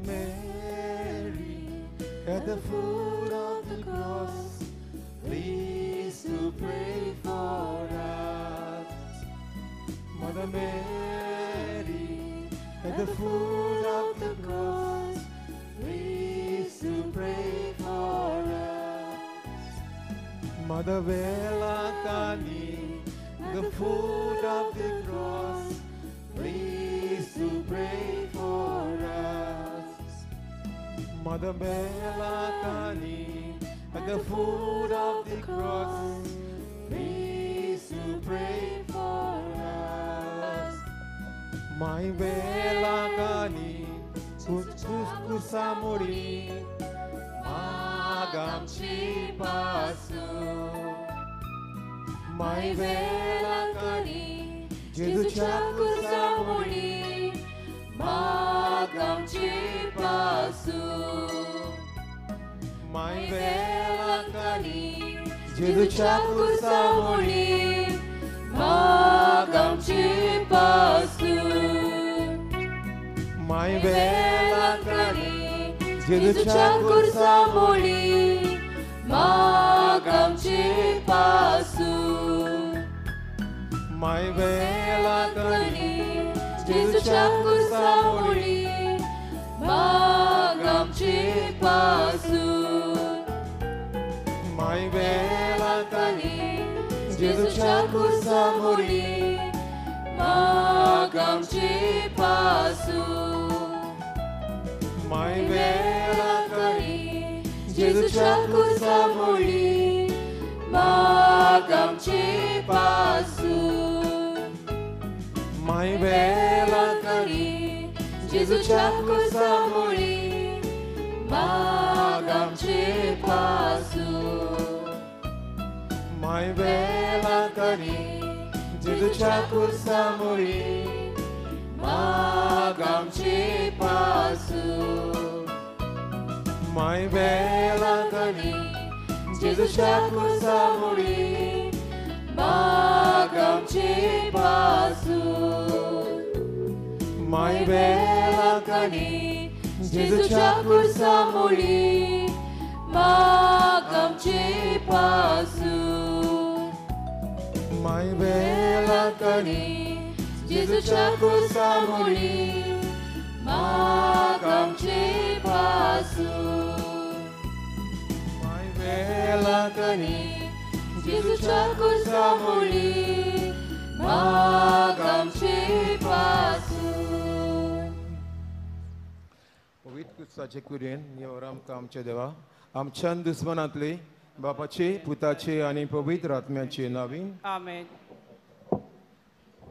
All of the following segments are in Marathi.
Mary, at the foot of the cross, please to pray for us. Mother Mary, at the foot of the cross, please to pray for us. Mother Velakani, at the foot of the cross, please to pray for us. Mother Velakani, at the foot of the cross, please to pray for us. My Velakani, kusamuri, magam chipasu. My Velakani, Jesucha kusamuri, magam chipasu. My Velakani, Jesucha kusamuri, magam chipasu. My Velakani, Jesucha kusamuri, magam chipasu. My Velakani, Jesucha kusamuri, magam chipasu. My Velakani, Jesucha kusamuri, magam chipasu. My Velakani, Jesucha kusamuri, magam chipasu. My Velakani, Jesucha kusamuri, magam chipasu. My Velakani, Jesucha kusamuri, magam chipasu. My Velakani, Jesucha kusamuri, magam chipasu. My Velakani, Jesucha kusamuri, magam chipasu. My Velakani, Jesucha kusamuri, magam chipasu. My Velakani, Jesucha kusamuri, magam chipasu. पवित्र कुसाचे कुरेन निवळ आमकां आमचे देवा आमच्या दुस्मनांतले बापाचे पुताचे आनी पवित्र आत्म्याचे नावीन आमेन.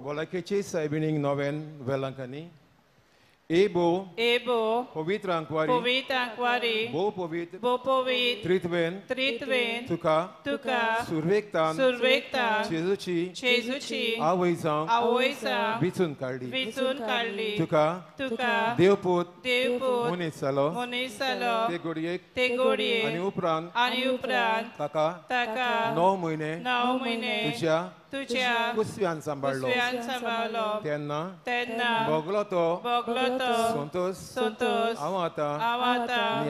भलायकेचे सायबिणीक नव्यान वेलांकांनी Ebo, pavitra ankwari, bo povit, tritven, tuka, survektan, Jesuchi, avojzang, vitun kaldi, tuka, Deuput, munisalo, tegoriek, ani upran, taka, no muine, तुझ्या कुस्व्यान सांभाळलो तेन्ना भोगलो तो संतोष हांव आतां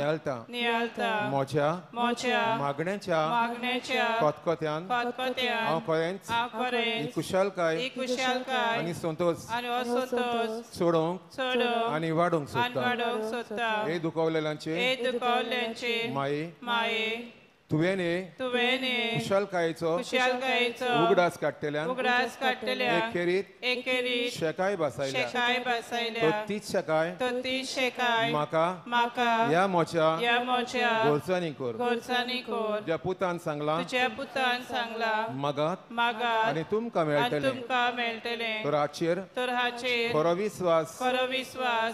नियाळटा मोच्या मागण्याच्या कोतकोत्यान हांव खरेंच ही कुशलकाय आनी संतोष सोडूंक आनी वाडोवंक सोदता हे दुखवलेल्यांचे माये तुवें कुशलकायेचो उगडास काडटल्या एकेरीत शेकाय बसयल्या तो तीच शेकाय म्हाका ह्या मोच्या घोरसानी कोर तुज्या पुतान सांगला मागात आनी तुमकां मेळटले तर हाचेर खरो विश्वास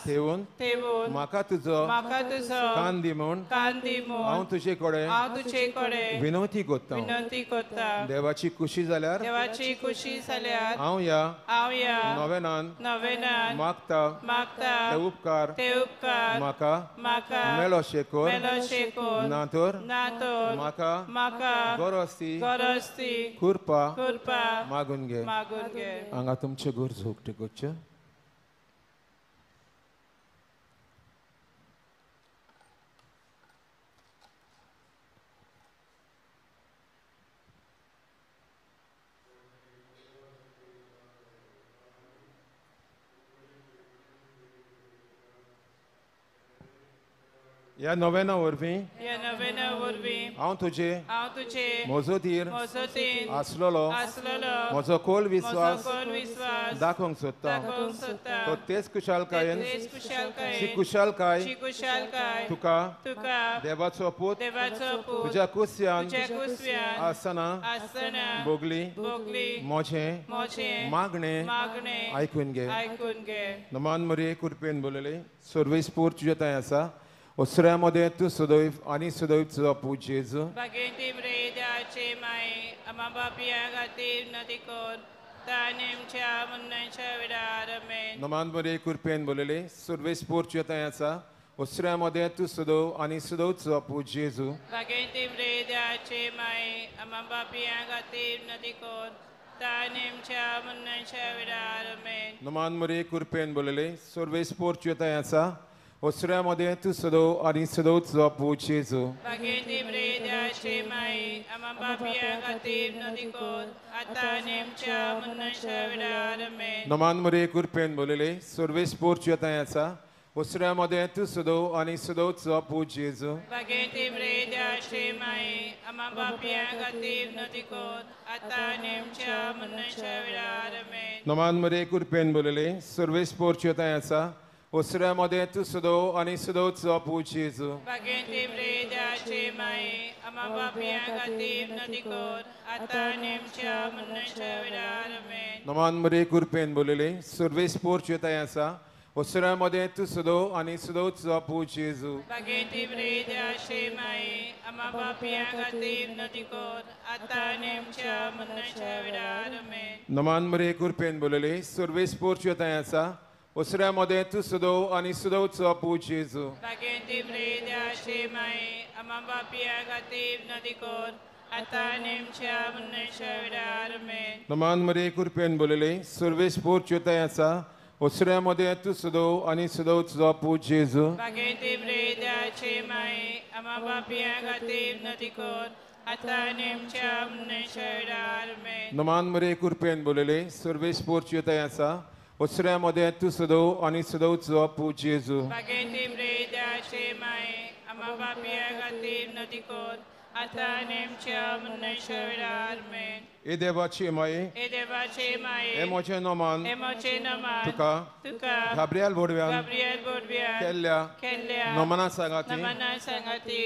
ठेवून म्हाका तुजो कान दी म्हूण हांव तुजे कडेन विनंती करता देवाची खुशी जाल्यार हांव या नवेनान मागता ते उपकार म्हाका मेळोशे कोर ना तर म्हाका गरजती कुरपा मागून घे हांगा तुमचे गरजो उक्त्यो करच्यो ह्या नव्याना वरवीं ह्या नव्याना वरवीं हांव तुजे हांव तुजे म्हजो धीर मजतीन आसलोलो आसलोलो म्हजो खोल म्हजो विश्वास खोल विश्वास दाखोवंक सोदता दाखोवंक सोदता तो तेच कुशालकायेन तेच कुशलकायेन शी कुशालकाय शी कुशलकाय तुका तुका देवाचो पूत देवाचो पूत तुज्या कुस्यान तुज्या कुसव्यान आसतना आसतना भोगली भोगली मोचें मोचें मागणें मागणें आयकून घे आयकून घे नमान मरे कृपेन बोलले सर्वेस्पोर तुझे थंय आसा osऱ्यामध्ये तू सदैव आणि सदैव तुझा पूज जेजू Baginti mredace mai amabapia gatir nadikon tanemcha munnacha vidaramen. नमान मरे कृपेन बोलले सर्वेस्पोर तुझे थंय आसा osऱ्यामध्ये तू सदैव आणि सदैव तुझा पूज जेजू Baginti mredace mai amabapia gatir nadikon tanemcha munnacha vidaramen. नमान मरे कृपेन बोलले सर्वेस्पोर तुझे थंय आसा osऱ्यामध्ये तू सदैव आणि सदैव तुझा पूज जेजू Baginti mredace mai amabapia gatir nadikon tanemcha munnacha vidaramen. नमान मरे कृपेन बोलले सर्वेस्पोर तुझे थंय आसा osऱ्यामध्ये तू सदैव आणि सदैव तुझा पूज जेजू Baginti mredace mai amabapia gatir nadikon tanemcha munnacha vidaramen. नमान मरे कृपेन बोलले सर्वेस्पोर तुझे थंय आसा osऱ्यामध्ये तू सदैव आणि सदैव तुझा पूज जेजू Baginti mredace mai amabapia gatir nadikon tanemcha munnacha vidaramen. नमान मरे कृपेन बोलले सर्वेस्पोर तुझे थंय आसा osऱ्यामध्ये तू सदैव आणि सदैव तुझा पूज जेजू Baginti mredace mai amabapia gatir nadikon tanemcha munnacha vidaramen. नमान मरे कृपेन बोलले सर्वेस्पोर तुझे थंय आसा osऱ्यामध्ये तू सदैव आणि सदैव तुझा पूज जेजू Baginti mredace mai amabapia gatir nadikon tanemcha munnacha vidaramen. नमान मरे कृपेन बोलले सर्वेस्पोर तुझे थंय आसा osऱ्यामध्ये तू सदैव आणि सदैव तुझा पूज जेजू Baginti mredace mai amabapia gatir nadikon tanemcha munnacha vidaramen. नमान मरे कृपेन बोलले सर्वेस्पोर तुझे थंय आसा osऱ्यामध्ये तू सदैव आणि सदैव तुझा पूज जेजू Baginti mredace mai amabapia gatir nadikon tanemcha munnacha vidaramen. ए देवाची माये E devace ए mai मोचे नोमान emoce naman तुका tuka घाब्रियाल बोडव्यान Gabriel Bodbian केल्ल्या Kenya नमना सांगाती Namana Sangati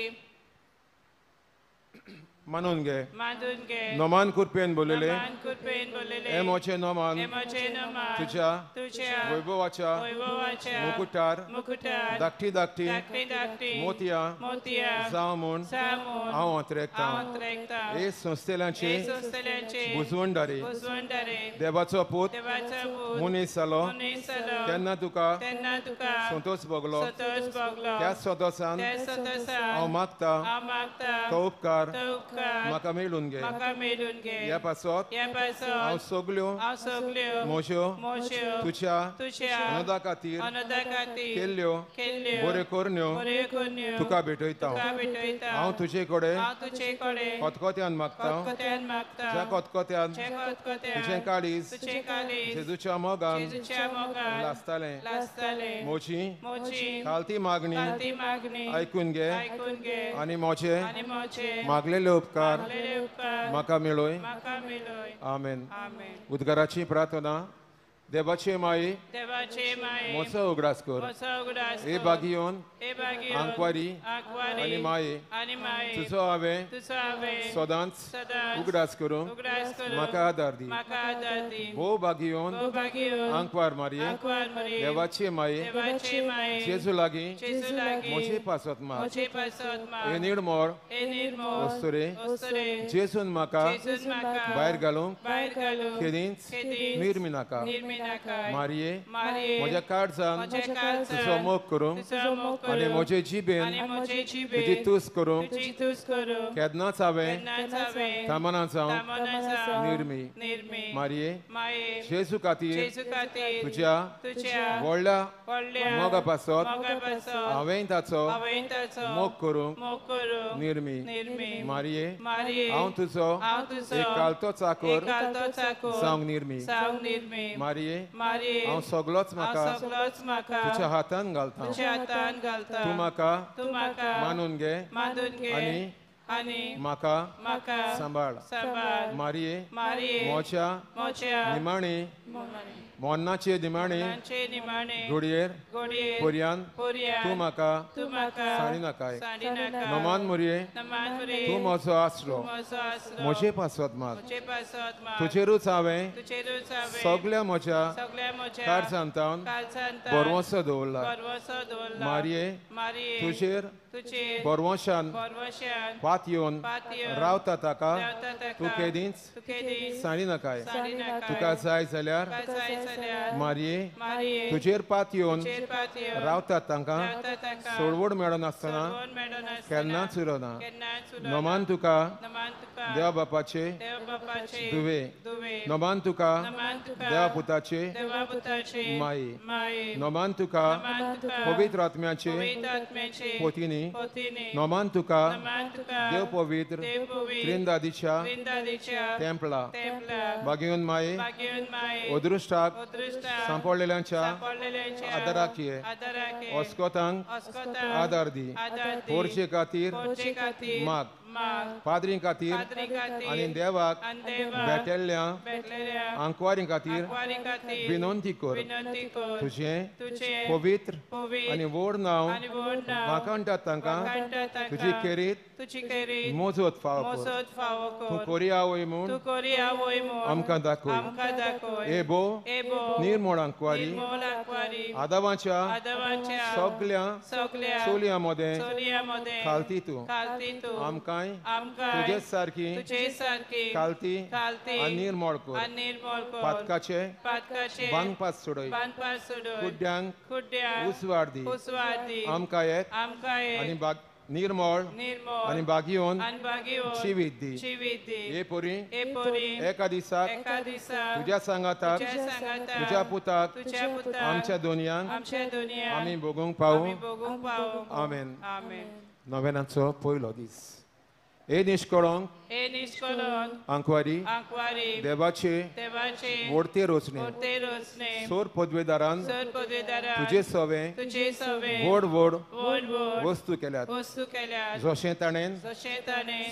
मानून घे Madunge नोमान कृपेन बोलले Naman Kutpen ए Bolele मोचे नोमान Emoce naman तुझ्या Tucha वैभवाच्या Oivovacha मुकुटार Mukutar धाकटी धाकटी Dakti Dakti मोतिया Motia जावं म्हूण Samun हांव अंतरेकता Autrekta ए संस्थेलांचे Esostelenche बुजवणदारी Uzwandare देवाचो पूत Devacha Bud मनीस जालो Munisalo तेन्ना तुका Tenna Tuka Santosh भोगलो Sotos Boglo त्या संतोषान Te हांव Sotosa मागता Amakta तो उपकार Tukar म्हाका मेळून घे Maka Medunge ह्या पासत Ya हांव Paso सगल्यो Ausoglio मोश्यो Moshio तुझ्या Tushia अनदा खातीर Anodakati केल्ल्यो Kelio बऱ्यो करण्यो Korekunyo तुका भेटयता Kabitoita हांव तुजे कडेन Tuche Kore खतखत्यान मागता Kotkoten Makta ज्या खतखत्यान Chekotkoten तुजें काळीज Tuche Kalis जेजूच्या मोगान Jesucha Mogan लासतालें Lastale मोची Mochi खालती मागणी Kalti Magni ऐकून घे Aikunge आणि मोचे Animoche मागलेले उपकार Lele Upar म्हाका मेळोय Maka Miloi आमेन Amen उद्गाराची प्रार्थना देवाचे माये Devache Mai मोसो उगडास कर Mosogudas हे बागियोन Ebagio आंकवारी Akwari आणि माये Animai तुजो हांवें Tusave सदांच Sadan उगडास करूं Ugras Kuru म्हाका आदार दी Maka Dati भोव बागियोन Bobagio आंकवार मारये Akwar Mari देवाचे माये Devache Mai जेजू लागीं Jesu Lagi मोचे पासत मार Moche Pasot Ma हे निर्मळ Enirmo वस्तुरे Ostore जेजून म्हाका Jesus Maka भायर घालूंक Bair Galu खेदींच Kedis निर्मी नाका Nirminakai मारये Marie म्हज्या काळजान Moche Kalsa तुजो मोग करूंक Tuso Mokuru आनी म्हजे जिबेन Ani Moche Chibe तुजी तूस करूंक Tuji Tus Kuru केदनाच हांवें Natawe कामना जावं Tamanasa निर्मी Nirmi मारये Mae जेजू खातीर Jesu Katir तुज्या Tuchia व्हडल्या Polya मोगा पासत Moga Pasot हांवें ताचो Aventaso मोग करूंक Mokuru निर्मी Nirmi मारये Marie हांव तुजो Haun Tuso एक कालतो चाकर Ekalto Sako जावंक निर्मी Saung Nirmi मारये मारये मारये हांव सगळोच म्हाका हांव सगळोच म्हाका तुज्या हातान घालता तुज्या हातान घालता तूं म्हाका तूं म्हाका मानून घे मानून घे आनी म्हाका म्हाका सांबाळ सांबाळ मारये मारये मोच्या निमाणे मोन्नाचे निमाणे मोन्नाचे निमाणे घडयेर घडयेर पर्यान पर्यान तूं म्हाका साडी नाकाय नमान मुरये तूं म्हजो आसरो म्हजे पासत मात तुजेरूच हांवें सगळ्या म्हज्या कारजांतावन बरवंसो दवरला मारये तुजेर बरवंशान पात येवन रावता ताका तूं केदींच साडी नाकाय तुका जाय जाल्यार मारये तुजेर पात येवन रावतात तांकां सोडवड मेळनासतना केन्नाच उरना नमान तुका देवा बापाचे दुवे नमान तुका देवा पुताचे माये नमान तुका पवित्र आत्म्याचे पोतिनी नमान तुका देव पवित्र त्रिंदादीच्या टेंपला बागेवन माये अदृश्टाक सांपडलेल्यांच्या आदाराकीये अस्कोतांक आदार दी पोरचे खातीर माग पाद्री खातीर आनी देवाक भेटेल्ल्या आंकवारी खातीर विनंती कर तुजें पवित्र आनी व्हड नांव म्हाका म्हणटात तांकां तुजी खेरीत मोजत फावो तूं कोरिया वय म्हूण आमकां दाखय एबो निर्मळ आंकवारी आदावाच्या सगळ्या चोलयां मदें खालती तूं आमकां तुजे सारकी खालती आनी निर्मळ कर पातकाचे बांदपात सोडय कुड्ड्यांक उसवाड दी आमकां एक आनी निर्मळ आनी बागयोन जिवीत दी हे पोरी एका दिसाक तुज्या सांगाताक तुज्या पुताक आमच्या दोनयांक आमी भोगूंक पावूं आमेन नोवेनाचो पयलो दीस हे निश्कळोंक आंकवारी देवाचे वोडते रोचणे सोर पदवेदारान तुजे सवे व्हड वस्तू केल्यात जशें ताणें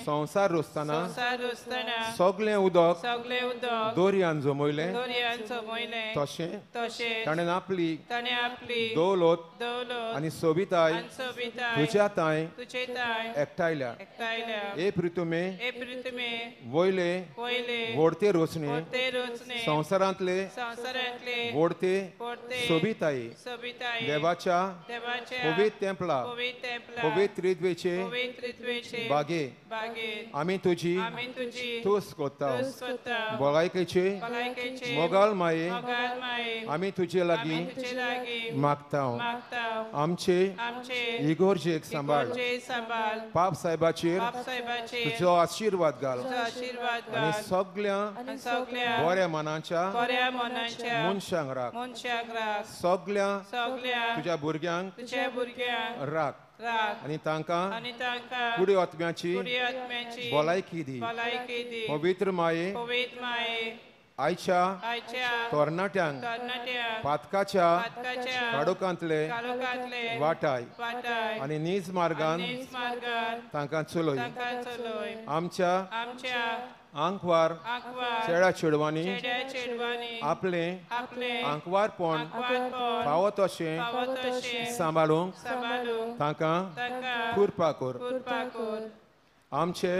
संवसार रोसतना सगळें उदक दोरयान जमयलें तशें ताणें आपली दौलत आनी सोबिताय तुज्या ताय एकठायल्या हे प्रितुमे वयले वोडते रोचणे संवसारांतले वोडते सोबिताई देवाच्या पवित्र टेंपला पवित्र रिद्वेचे बागे आमी तुजी तूस कोत्ता भलायकेचे मोगाल माये आमी तुजे लागीं मागता आमचे इगोर्जेक सांबाळ पाप साहेबाचेर तुजो आशीर्वाद घाल आनी सगळ्या बऱ्या मनाच्या मनशांक राख सगळ्या तुज्या भुरग्यांक राख आनी तांकां कुडी आत्म्याची भलायकी दी पवित्र माये आयच्या तरणाट्यांक पातकाच्या काडोकांतले वाटाय आनी नीज मार्गान तांकां चलय आमच्या आंकवार चेड्या चेडवांनी आपले आंकवारपण फावो तशें सांबाळूंक तांकां कृपा कर आमचे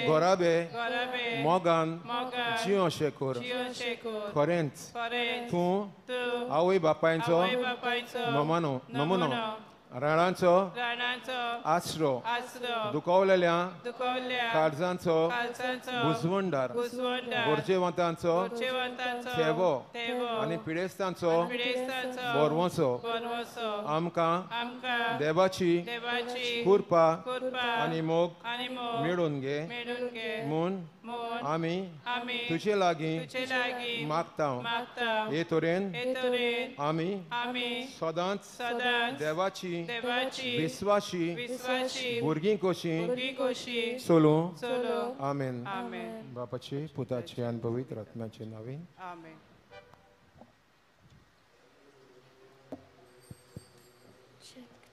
घोराबे मोगान जियोशे कर खरेंच तूं आवय बापायचो नमुनो राणांचो आसरो दुखवलेल्या काळजांचो बुजवंडार गरजेवंतांचो थेवो आनी पिडेस्तांचो बरवंसो आमकां देवाची कृपा आनी मोग मेळून घे म्हूण आमी तुजे लागीं मागता हे तरेन आमी सदांच देवाची विश्वासी भुरगीं कशी चलूं आमेन बापाचे पुताचे आनी पवित्र आत्म्याचे नांवान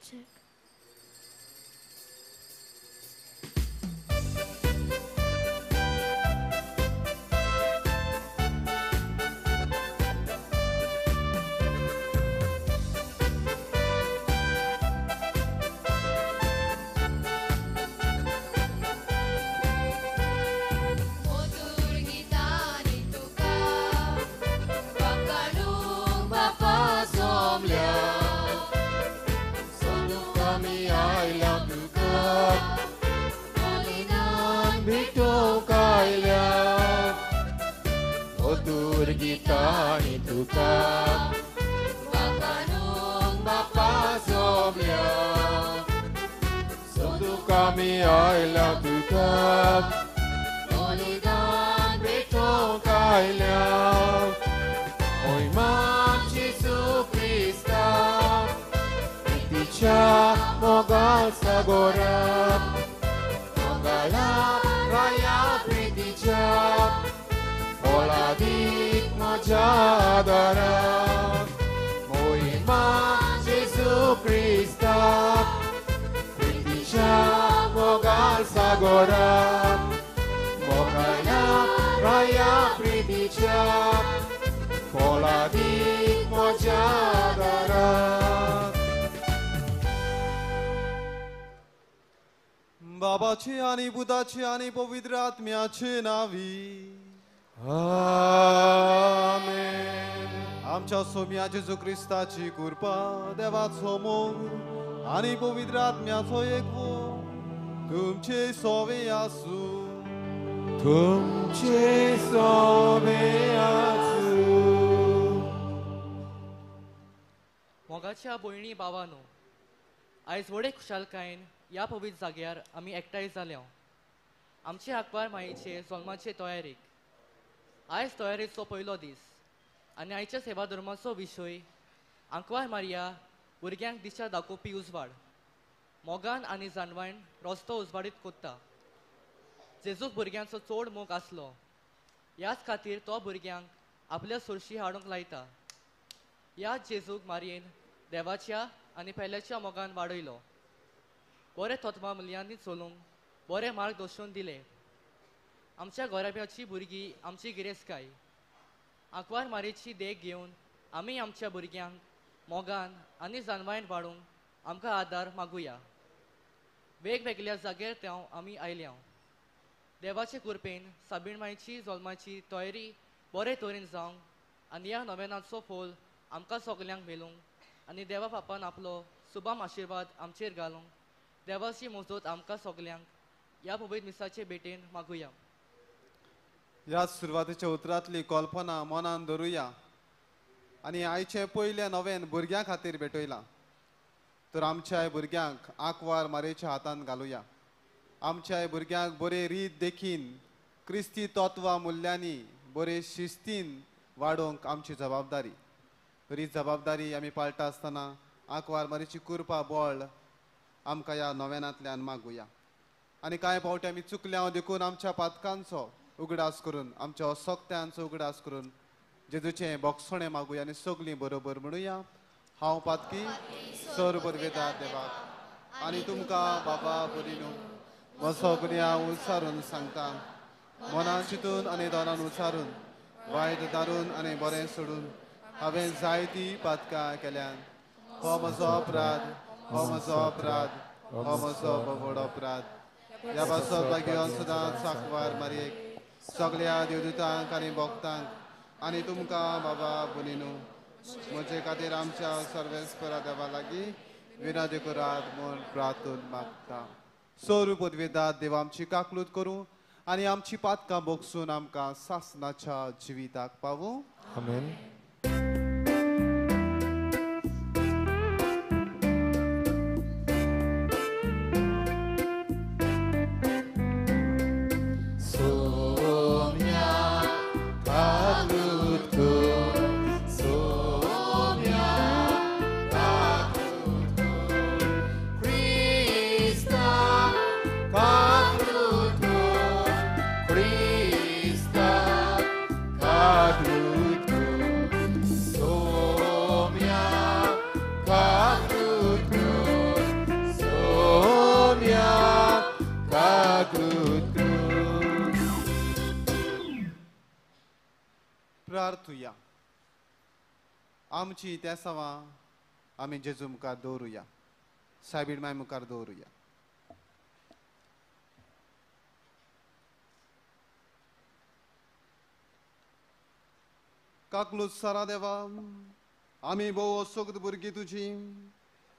check. Motur gitani tuka, pakalung bapa somlia, sonu kami ayam tuka, malinan Bito kaya Otur kita itu ka pakalung bapa Pasoblia Suatu kami ay lakukan malinan Bito kaya O Imam Jesu Krista Iticha mogal sagora Mogala raya priticha Oladik majadara O Imam Jesu Krista Priticha mogal sagora Mogala raya priticha Oladik majadara बाबाचे आणि बुधाचे आणि पवित्र आत्म्याचे नावी Amen. आमच्या सोम्या जेजू ख्रिस्ताची कृपा देवाचो मोग आणि पवित्र आत्म्याचो एकवो तुमचे सोवे आसू तुमचे सोबे आसू मोगाच्या भयणी भावानो आयज व्हडे खुशालकायेन ह्या पवित्र जाग्यार आमी एकठांय जाल्या आमचे आंकवार मायेचे जल्माचे तयारेक आयज तयारेचो पयलो दीस आनी आयच्या सेवा धर्माचो विशय आंकवार मारिया भुरग्यांक दिशा दाखोवपी उजवाड मोगान आनी जाणवायण रस्तो उजवाडीत कोत्ता जेजूक भुरग्यांचो चड मोग आसलो ह्याच खातीर तो भुरग्यांक आपल्या सुरशी हाडूंक लायता ह्या जेजूक मारयेन देवाच्या आनी पेल्याच्या मोगान वाडयलो बरे तत्वां मूल्यांनी चलूंक बरे मार्गदर्शन दिले आमच्या गोराब्याची भुरगीं आमची गिरेस्तकाय आंकवार मारेची देख घेवन आमी आमच्या भुरग्यांक मोगान आनी जाणवायण वाडूंक आमकां आदार मागुया वेगवेगळ्या जाग्यार त्या आमी आयल्या देवाचे कृपेन साबीणमायची जल्माची तयारी बरे तरेन जावंक आनी ह्या नव्यानाचो फोल आमकां सगल्यांक मेळूंक आनी देवा बापान आपलो सुभाम आशिर्वाद आमचेर घालूंक देवाची मोजत आमकां सगल्यांक ह्या पवित्र मिसाचे भेटेन मागुया ह्या सुरवातीच्या उतरांतली कल्पना मनान धरुया आनी आयचे पयले नवेन भुरग्यां खातीर भेटयला तर आमच्या भुरग्यांक आंकवार मारेच्या हातान घालुया आमच्या भुरग्यांक बरे रीत देखीन क्रिस्ती तत्वां मूल्यांनी बरे शिस्तीन वाडोवंक आमची जबाबदारी ही जबाबदारी आमी पाळटा आसतना आंकवार मारेची कृपा बळ आमकां ह्या नव्यानांतल्यान मागुया आनी कांय फावटी आमी चुकल्या देखून आमच्या पातकांचो उगडास करून आमच्या असोक्त्यांचो उगडास करून जेजूचें बोगसणें मागुया आनी सगलीं बरोबर म्हणुया हांव पातकी सर बरवेता देवाक आनी तुमकां बाबा बरी न्हू म्हजो गुन्या उचारून सांगता मनान चिंतून आनी दोनान उचारून वायट दारून आनी बरें सोडून हांवें जायतीं पातकां केल्यान हो म्हजो अपराध हो म्हजो अपराध हो म्हजो व्हड अपराध ह्या पासत घेवन सदांच आंकवार मारयेक सगळ्या देवदूतांक आनी भक्तांक आनी तुमकां बाबा बुनीनू म्हजे खातीर आमच्या सर्वेस्परा देवा लागीं विनंती करात म्हूण प्रार्थून मागता सोर पदवेदात देवा आमची काकलूत करूं आनी आमची पातकां बोगसून आमकां सासनाच्या जिविताक पावूं Amen. प्रार्थुया. आमची त्या सवा आमी जेजू मुखार दवरुया. सायबीड माय मुखार दवरुया. काकलूज सारा देवा, आमी भोव सोगत भुरगीं तुजी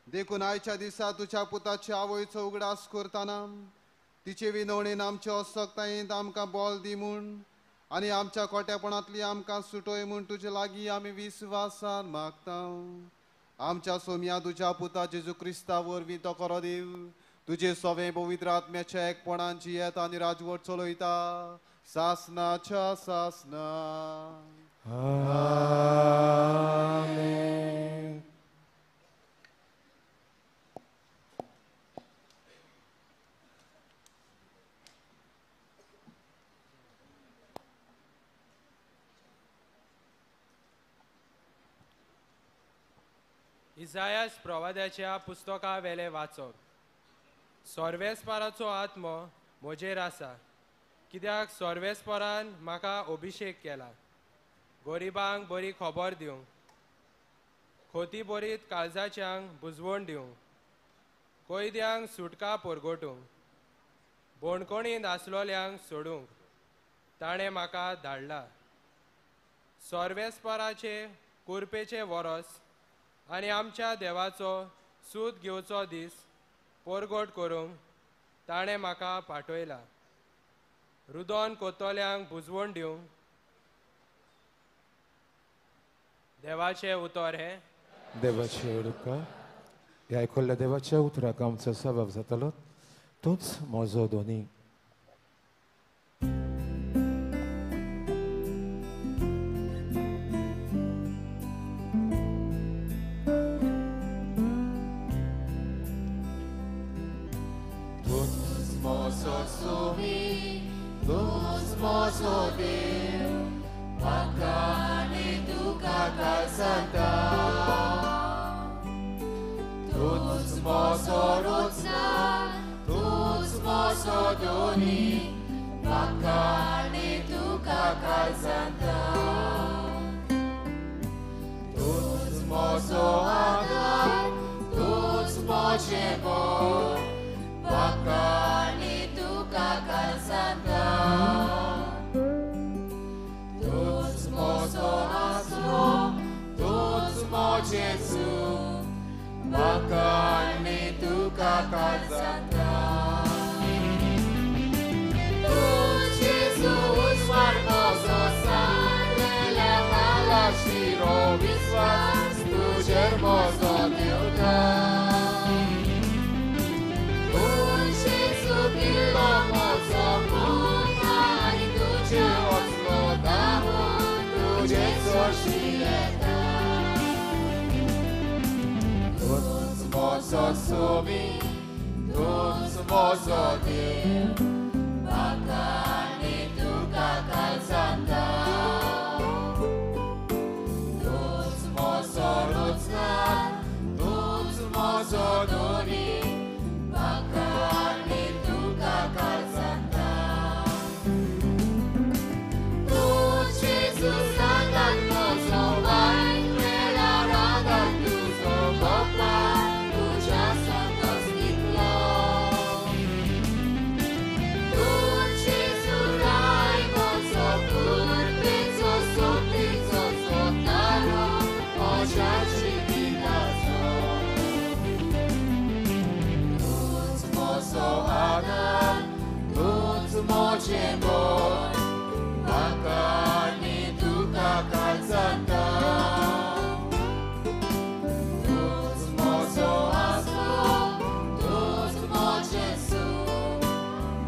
देखून आयच्या दिसा तुज्या पुताच्या आवयचो उगडास करताना तिचे विनवणेन आमच्या असक्तायेंत आमकां बोल दी म्हूण आनी आमच्या खोटेपणांतली आमकां सुटोय म्हूण तुजे लागीं आमी विस्वासान मागता. आमच्या सोम्या तुज्या पुता जेजू क्रिस्ता वरवीं तो खरो देव तुजे सवें पवित्र आत्म्याच्या एकपणान जियेत आनी राजवट चलयता सासनाच्या सासना. आमेन. इसायास प्रवाद्याच्या पुस्तका वेले वाचप. सोर्वेस्पराचो आत्मो म्हजेर आसा कित्याक सोर्वेस्परान म्हाका अभिशेक केला गरिबांक बरी खबर दिवंक, खोती बरीत काळजाच्यांक बुजवण दिवंक, कोयद्यांक सुटका परगटूंक, बोणकोणींत आसलोल्यांक सोडूंक ताणें म्हाका धाडला. सोर्वेस्पराचे कुरपेचे वरस आनी आमच्या देवाचो सूत घेवचो दीस परगट करूंक ताणें म्हाका पाठयला. रुदोन कोतोल्यांक बुजवण दिवंक. देवाचे उतर हे. देवाचे उदका ह्या आयकल्ल्या देवाच्या उतराक आमचो सभाव जातलो. तूंच म्हजो दोनी. Tuz mozo Deus, bacane tu cacal santa. Tuz mozo Rutsna, tuz mozo Doni, bacane tu cacal santa. Tuz mozo Adar, tuz moce bor, bacane tu cacal santa. Tuz mozo Aslo, tuz moce su, bacane tu cacal santa. Tuz Jesus farmoso sale, la mala shiro visvas, tuz hermoso Diuta. Mozo subi, tuz mozo Deus, bacane tu cacal santa. Tuz mozo Rutsna, tuz mozo Doni, bacane tu cacal santa. Tuz Jesus sangat mozo vai, la rada tu so bopla. Moce bor, bacane tu cacal santa. Tuz mozo aslo, tuz moce su,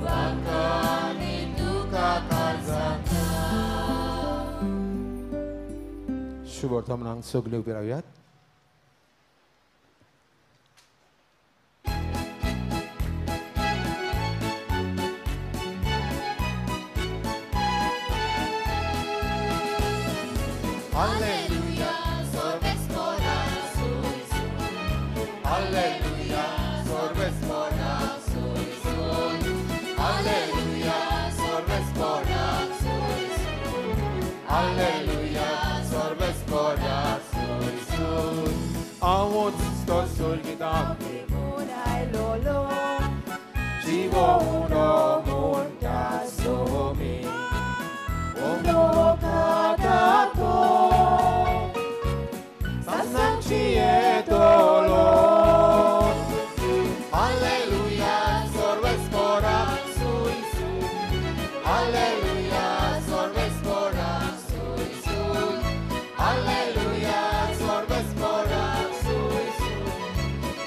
bacane tu cacal santa. शुभवर्तमानांक सगळे उबे रावयात. Alleluia, sorbes mora suis. Alleluia, sorbes mora suis. Alleluia, sorbes mora suis. Alleluia, 아무도 솔기다 Lolo, 지고우로 못다 소미 Uno katato, 산상치의 돌로 할렐루야 솔베스코라 suisu, 할렐루야 솔베스코라 suisu, 할렐루야 솔베스코라 suisu,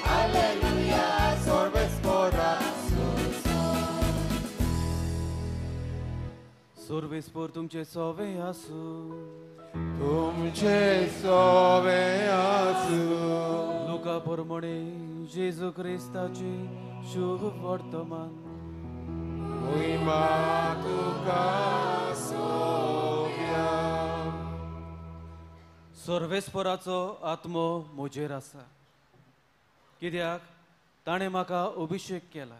할렐루야 솔베스코라 सर्वेस्पर तुमचे सवे आसू तुमचे सोवे आसू लुका प्रमाणे जेजू क्रिस्ताचे शुभ वर्तमान महिमा तुका सोव्या सर्वेस्पराचो आत्मो म्हजेर आसा कित्याक ताणें म्हाका अभिशेक केला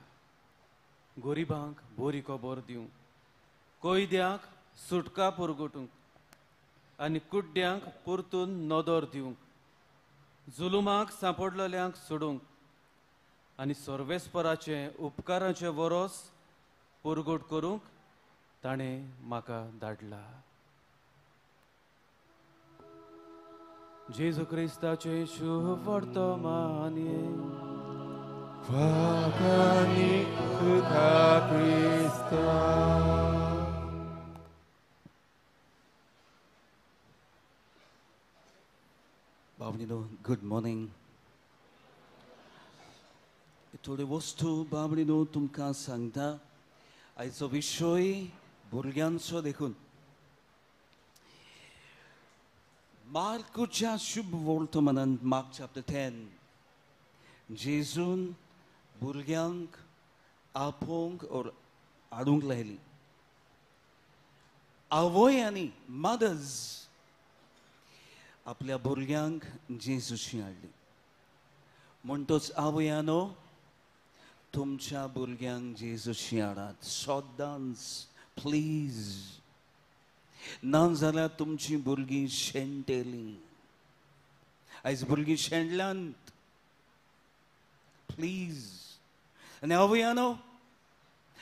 गरिबांक बरी खबर दिवंक कोयद्यांक सुटका पुरगटूंक आनी कुड्ड्यांक परतून नदर दिवंक जुलुमाक सांपडलेल्यांक सोडूंक आनी सर्वेस्पराचे उपकाराचे वरोस पुरगट करूंक ताणें म्हाका धाडला जेजू क्रिस्ताचे शुभ वर्तमान वाकानी तुका क्रिस्ता बाबणीनो गुड मॉर्निंग थोडी वस्तू बाबणीनो तुमकां सांगता आयचो विशय भुरग्यांचो देखून मार्कूच्या शुभ वर्तमानांत मार्क चॅप्टर 10 जेजून भुरग्यांक आपोवंक ओर हाडूंक लायली आवय आनी मदर्स आपल्या भुरग्यांक जेजूशी हाडली म्हणटोच आवयानो तुमच्या भुरग्यांक जेजूशी हाडात सदांच प्लीज नाजाल्यार तुमची भुरगीं शेणटेलीं आयज भुरगीं शेणल्यांत प्लीज आनी आवयानो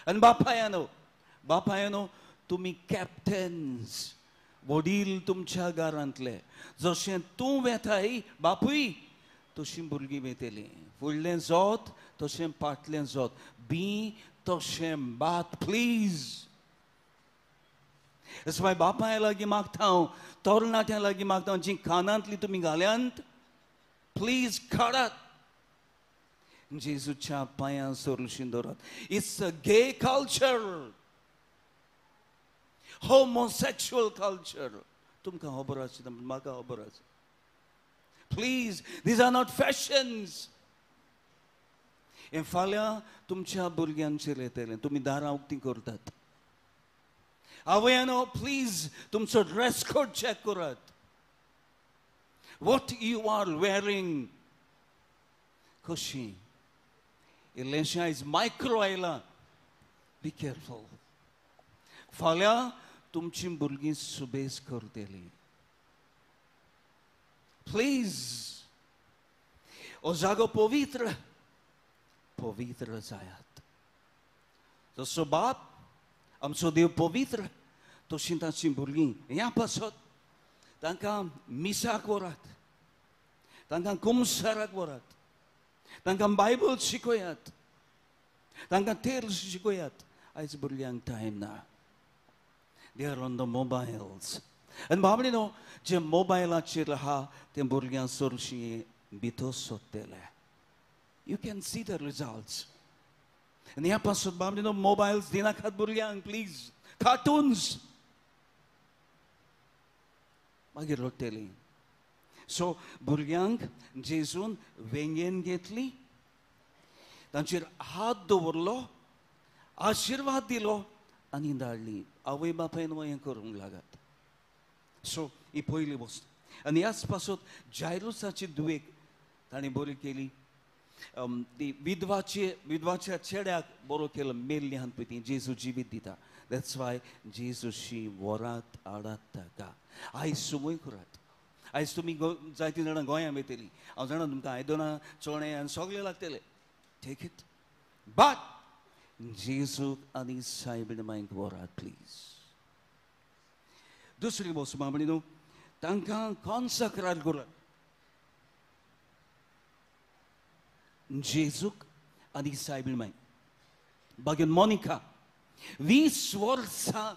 आनी बापायानो तुमी कॅप्टन्स वडील तुमच्या घरांतले जशें तूं वेताय बापूय तशीं भुरगीं वेतेलीं फुडलें जोत तशें फाटलें जोत बी तशें बात प्लीज माय बापाय लागीं मागता हांव तरणाट्यां लागीं मागता हांव जीं कानांतलीं तुमी घाल्यांत प्लीज काडात जेजूच्या पांयां सोरशीं दवरात it's a gay culture homosexual culture तुमकां खबर आसता म्हाका खबर आसा please these are not fashions हे फाल्यां तुमच्या भुरग्यांचेर येतलें तुमी दारां उक्तीं करतात आवयानो प्लीज तुमचो ड्रेस कोड चॅक करात what you are wearing कशी इल्लेशें आयज मायक्रो आयलां बी केअरफूल फाल्यां तुमची भुरगीं सुबेज करतलीं प्लीज हो जागो पवित्र जायात जसो बाप आमचो देव पवित्र तशीं ताची भुरगीं ह्या पासत तांकां मिसाक व्हरात तांकां कुमसाराक व्हरात तांकां बायबल शिकयात तांकां तेल शिकयात आयज भुरग्यांक टायम ना they are on the mobiles and बाबडीनो जे मोबायलाचेर आहा ते भुरग्यां चडशीं भितर सोदतले you can see the results and ह्या पासून बाबडीनो मोबायल्स दिनाकात भुरग्यांक प्लीज कार्टून्स मागीर रडटलीं सो भुरग्यांक जेजून वेंगेन घेतली तांचेर हात दवरलो आशिर्वाद दिलो आनी धाडली आवय बापायन हें करूंक लागत सो ही पयली वस्त आनी ह्याच पासून जायरुसाची दुवेक ताणें बरी केली ती विधवाच्या चेड्याक बरो केलो मेल्ली हात पळय ती जेजू जिवीत दिता दॅट्स वाय जेजूशी वरात हाडात ताका आयज सुमय करात आयज तुमी जायतीं जाणां गोंयांत येतलीं हांव जाणा तुमकां आयदनां चोणे आनी सगळें लागतलें टेक इट बट जेजूक आनी सायबीण मांयक व्हरात प्लीज दुसरी गोश्ट मामणी न्हू तांकां कॉन्सक्रेट करात जेजूक आनी सायबीण मांयक बागेन मोनिका 20 वर्सां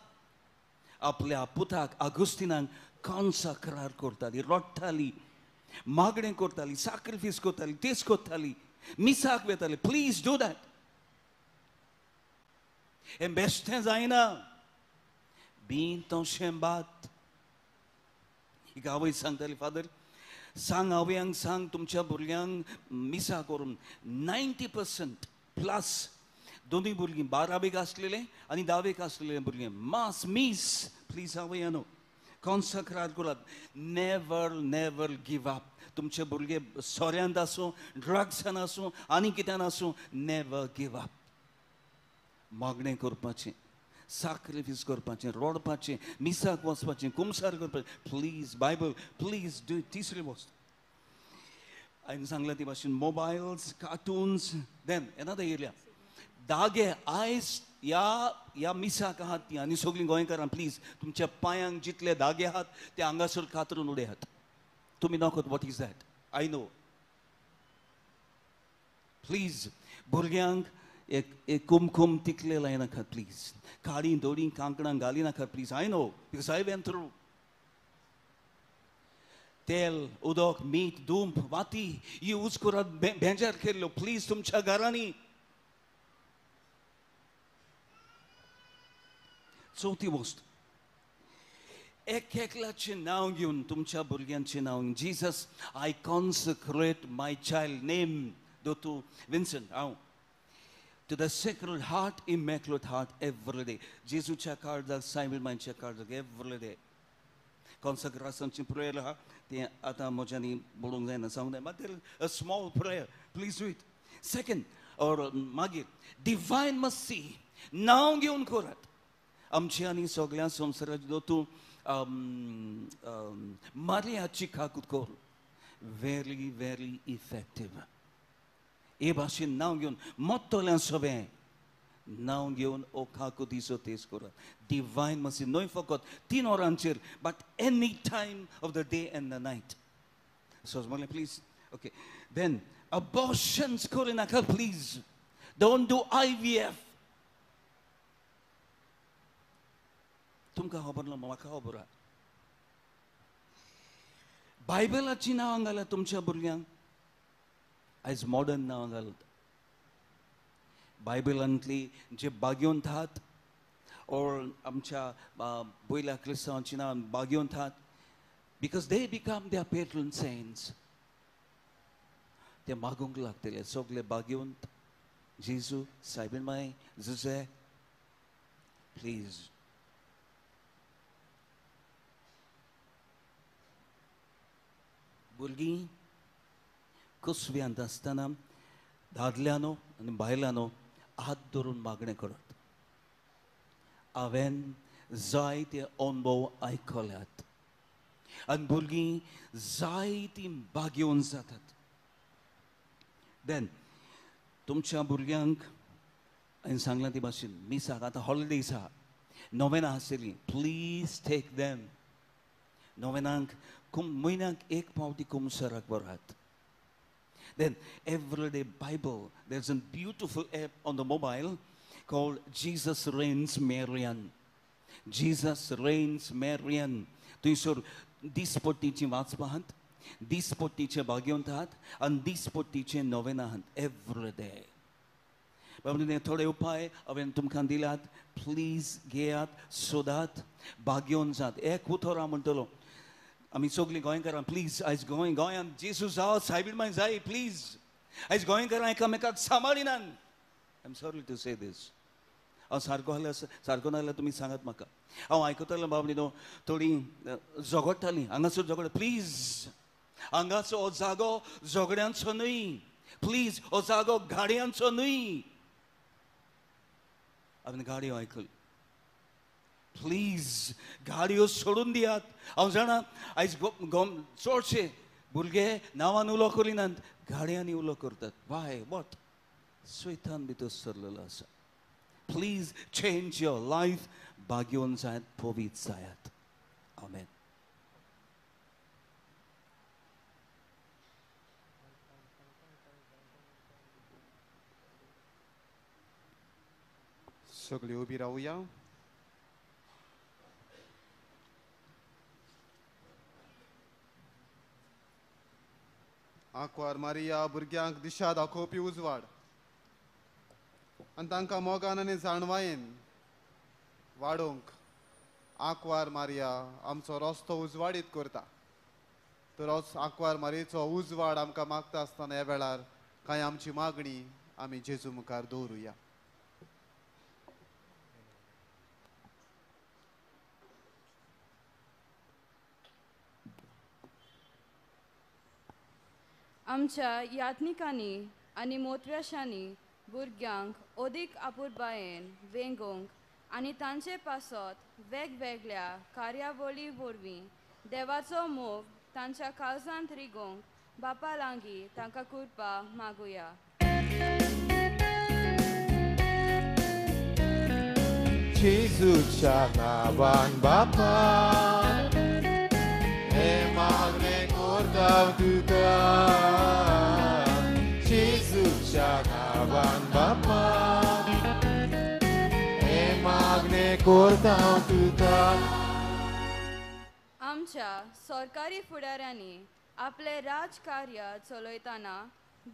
आपल्या पुताक आगुस्तिनाक कॉन्सक्रेट करताली रडटाली मागणें करताली सॅक्रिफायस करताली तेच करताली मिसाक वेताली प्लीज डू दॅट हें बेश्टें जायना बीन तशें बात एक आवय सांगताली फादर सांग आवयांक सांग तुमच्या भुरग्यांक मिसा करून 90% प्लस दोनूय भुरगीं 12वेक आसलेले आनी 10वेक आसलेले भुरगे मास मीस प्लीज आवयानो कॉन्सक्रेट करात नेवर नेवर गिव अप तुमचे भुरगे सोऱ्यांत आसूं ड्रग्सान आसूं आनी कित्यान आसूं नेवर गिव अप मागणें करपाचें सॅक्रिफायस करपाचें रडपाचें मिसाक वचपाचें कुमसार करपाचें प्लीज बायबल प्लीज डू तिसरी वस्त हांवें सांगलें ते भाशेन mobiles cartoons then another area दागे आयज ह्या मिसाक आहात ती आनी सगळीं गोंयकारां प्लीज तुमच्या पांयांक जितले दागे आहात ते हांगासर कातरून उडयात तुमी नोकत what is that I know please भुरग्यांक एक कुमकुम तिकले लायनाकात प्लीज काळी दोडी कांकणां घाली नाकात please I know because I went through तेल उदक मीठ दूंप वाती यूज करात बेजार केल्लो प्लीज तुमच्या घरांनी चौथी वस्त एकल्याचें नांव घेवन तुमच्या भुरग्यांचें नांव घेवन Jesus I consecrate my child name दोतोर विन्संट हांव to the Sacred Heart, Immaculate Heart every day. जेजूच्या काळजाक सायबीण मांयच्या काळजाक every day. Consecrationची prayer आहा तें आतां म्हज्यानी बोलूंक जायना सांगूंक जाय but there is a small prayer. Please do it. Second, or मागीर divine mercy नांव घेवन करात. आमची आनी सगळ्या संवसाराची दोतोर मारियाची काकूट कर very very effective. हे भाशेन नांव घेवन मोत्तोल्यां सगळें नांव घेवन ओखाको दिसो तेच करात डिवायन मर्सी न्हय फकत 3 वरांचेर but any time of the day and the night so म्हणलें प्लीज ओके देन अबॉर्शन्स करूं नाका प्लीज डोंट डू IVF तुमकां खबर ना म्हाका खबर आहा बायबलाची नांवां घालात तुमच्या भुरग्यांक आयज मॉडर्न नांवां घालत बायबलांतली जे बागयोंत आहात ओर आमच्या पयल्या क्रिस्तांवांची नांवां बागयोंत आहात because they become their patron saints ते मागूंक लागतले सगळे बागयोंत जेजू सायबीण मांय जुजे प्लीज भुरगीं कुसव्यांत आसतना दादल्यांनो आनी बायलांनो हात धरून मागणें करत हांवें जायते अनुभव आयकल्यात आनी भुरगीं जायतीं बागयोन जातात देन तुमच्या भुरग्यांक हांवें सांगलां ते भाशेन मिसाक आतां हॉलिडेज आहा नोवेनां आसतलीं प्लीज टेक देम नोवेनांक म्हयन्याक एक फावटी कुमसाराक व्हरात Then everyday Bible, there's a beautiful app on the mobile called Jesus Reigns Marian. Jesus Reigns Marian. थंयसर दिसपट्टीचीं वाचपां आहात दिसपट्टीचे बागयोंत आहात आनी दिसपट्टीचे नोवेनां आहात एवरी डे बाबा थोडे उपाय हांवें तुमकां दिल्यात प्लीज घेयात सोदात बागयोन जात एक उतर म्हणटलो आमी सगळीं गोंयकारां प्लीज आयज गोंयांत जेजू जावं सायबीण मांय जाय प्लीज आयज गोंयकारां एकामेकाक सांबाळिनात आय एम सॉरी टू से दीस हांव सारको आसल्यार सारको नाजाल्यार तुमी सांगात म्हाका हांव आयकतालो बाबा न्हू थोडीं झगडटालीं हांगासर झगड प्लीज हांगाचो हो जागो झगड्यांचो न्हय प्लीज हो जागो गाडयांचो न्हय हांवें गाडयो आयकल्यो प्लीज गाडयो सोडून दियात. हांव जाणा आयज चडशे भुरगे नांवान उलो करिनात, गाडयांनी उलो करतात. Why what? सैतान भितर सरलेलो आसा. Please change your life. भाग्योन जायत, पवित्र जायात. आमेन. सगळी उबी रावया. आंकवार मारिया भुरग्यांक दिशा दाखोवपी उजवाड आनी तांकां मोगान आनी जाणवायेन वाडोवंक आंकवार मारिया आमचो रस्तो उजवाडीत करता. तर आंकवार मारयेचो उजवाड आमकां मागता आसतना ह्या वेळार कांय आमची मागणी आमी जेजू मुखार दवरुया. आमच्या यात्निकांनी आनी मोतव्याशांनी भुरग्यांक ओदीक आपुरबायेन वेंगोवंक आनी तांचे पासत वेगवेगळ्या कार्यावळी वरवीं देवाचो मोग तांच्या काळजांत रिगोवंक बापा लागीं तांकां कृपा मागुया. जेजूच्या नांवान बापा हे मागणें करता तुका. जेजूच्या नांवान बापा हे मागणें करता तुका. आमच्या सरकारी फुडाऱ्यांनी आपले राजकार्य चलयतना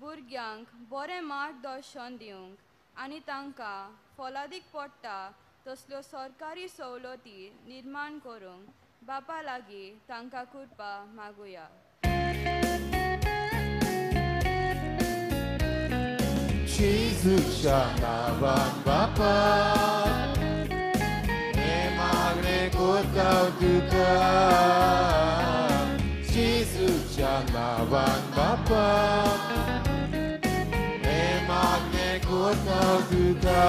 भुरग्यांक बरें मार्गदर्शन दिवंक आनी तांकां फलादीक पडटा तसल्यो सरकारी सवलती निर्माण करूंक बापा लागीं तांकां कृपा मागुया. जेजूच्या नांवान बापा हे मागणें करता तुका. जेजूच्या नांवान बापा हे मागणें करता तुका.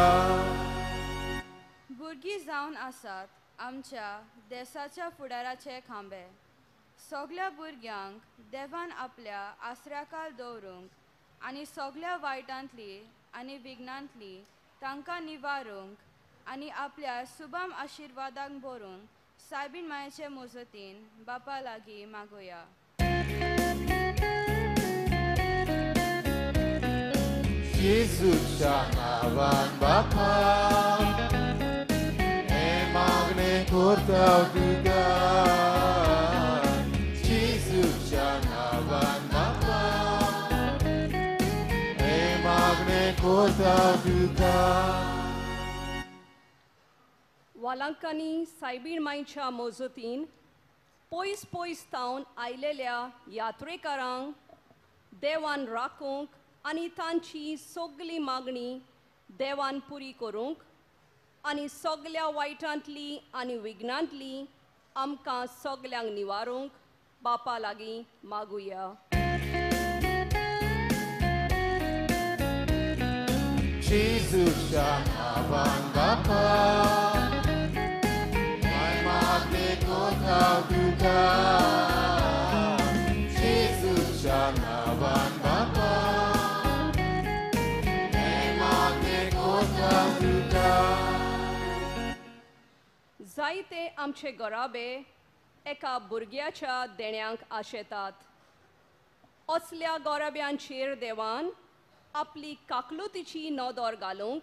भुरगीं जावन आसात आमच्या देशाच्या फुडाराचे खांबे. सगळ्या भुरग्यांक देवान आपल्या आसऱ्याखाल दवरूंक आनी सगळ्या वायटांतली आनी विघ्नांतली तांकां निवारूंक आनी आपल्या सुभाम आशिर्वादांक भरूंक सायबीण मायेचे मुजतीन बापा लागीं मागुया. जेजूच्या नांवान बापा हे मागणें करता तुका. जेजूच्या नांवान बापा हे मागणें करता तुका. वालांकांनी सायबीण मायच्या मोजतीन पयस पयस तावन आयलेल्या यात्रेकारांक देवान राखूंक आनी तांची सगळी मागणी देवान पुरी करूंक आनी सगळ्या वायटांतली आनी विघ्नांतली आमकां सगल्यांक निवारूंक बापा लागीं मागुया. जेजूच्या नांवान बापा हे मागणें करता तुका. जेजूच्या नांवान बापा हे मागणें करता तुका. जायते आमचे गराबे एका भुरग्याच्या देण्यांक आशेतात. असल्या गराब्यांचेर देवान आपली काकलुतीची नदर घालूंक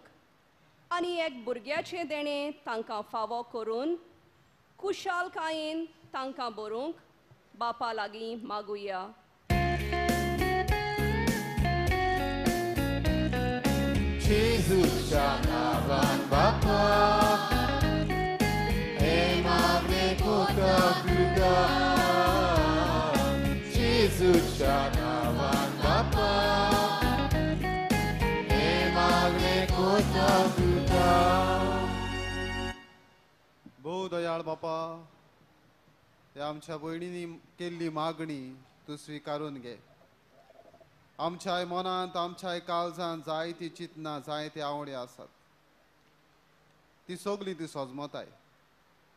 आनी एक भुरग्याचे देणे तांकां फावो करून कुशालकायेन तांकां भरूंक बापा लागीं मागुया. जेजूच्या नांवान बापा हे मागणें करता तुका. जेजूच्या नांवान बापा हे मागणें करता तुका. भोव दयाळ बापा, ह्या आमच्या भयणींनी केल्ली मागणी तूं स्विकारून घे. आमच्याय मनांत आमच्याय काळजांत जायती चिंतनां जायते आवडी आसात. ती सगळीं ती सोजमताय.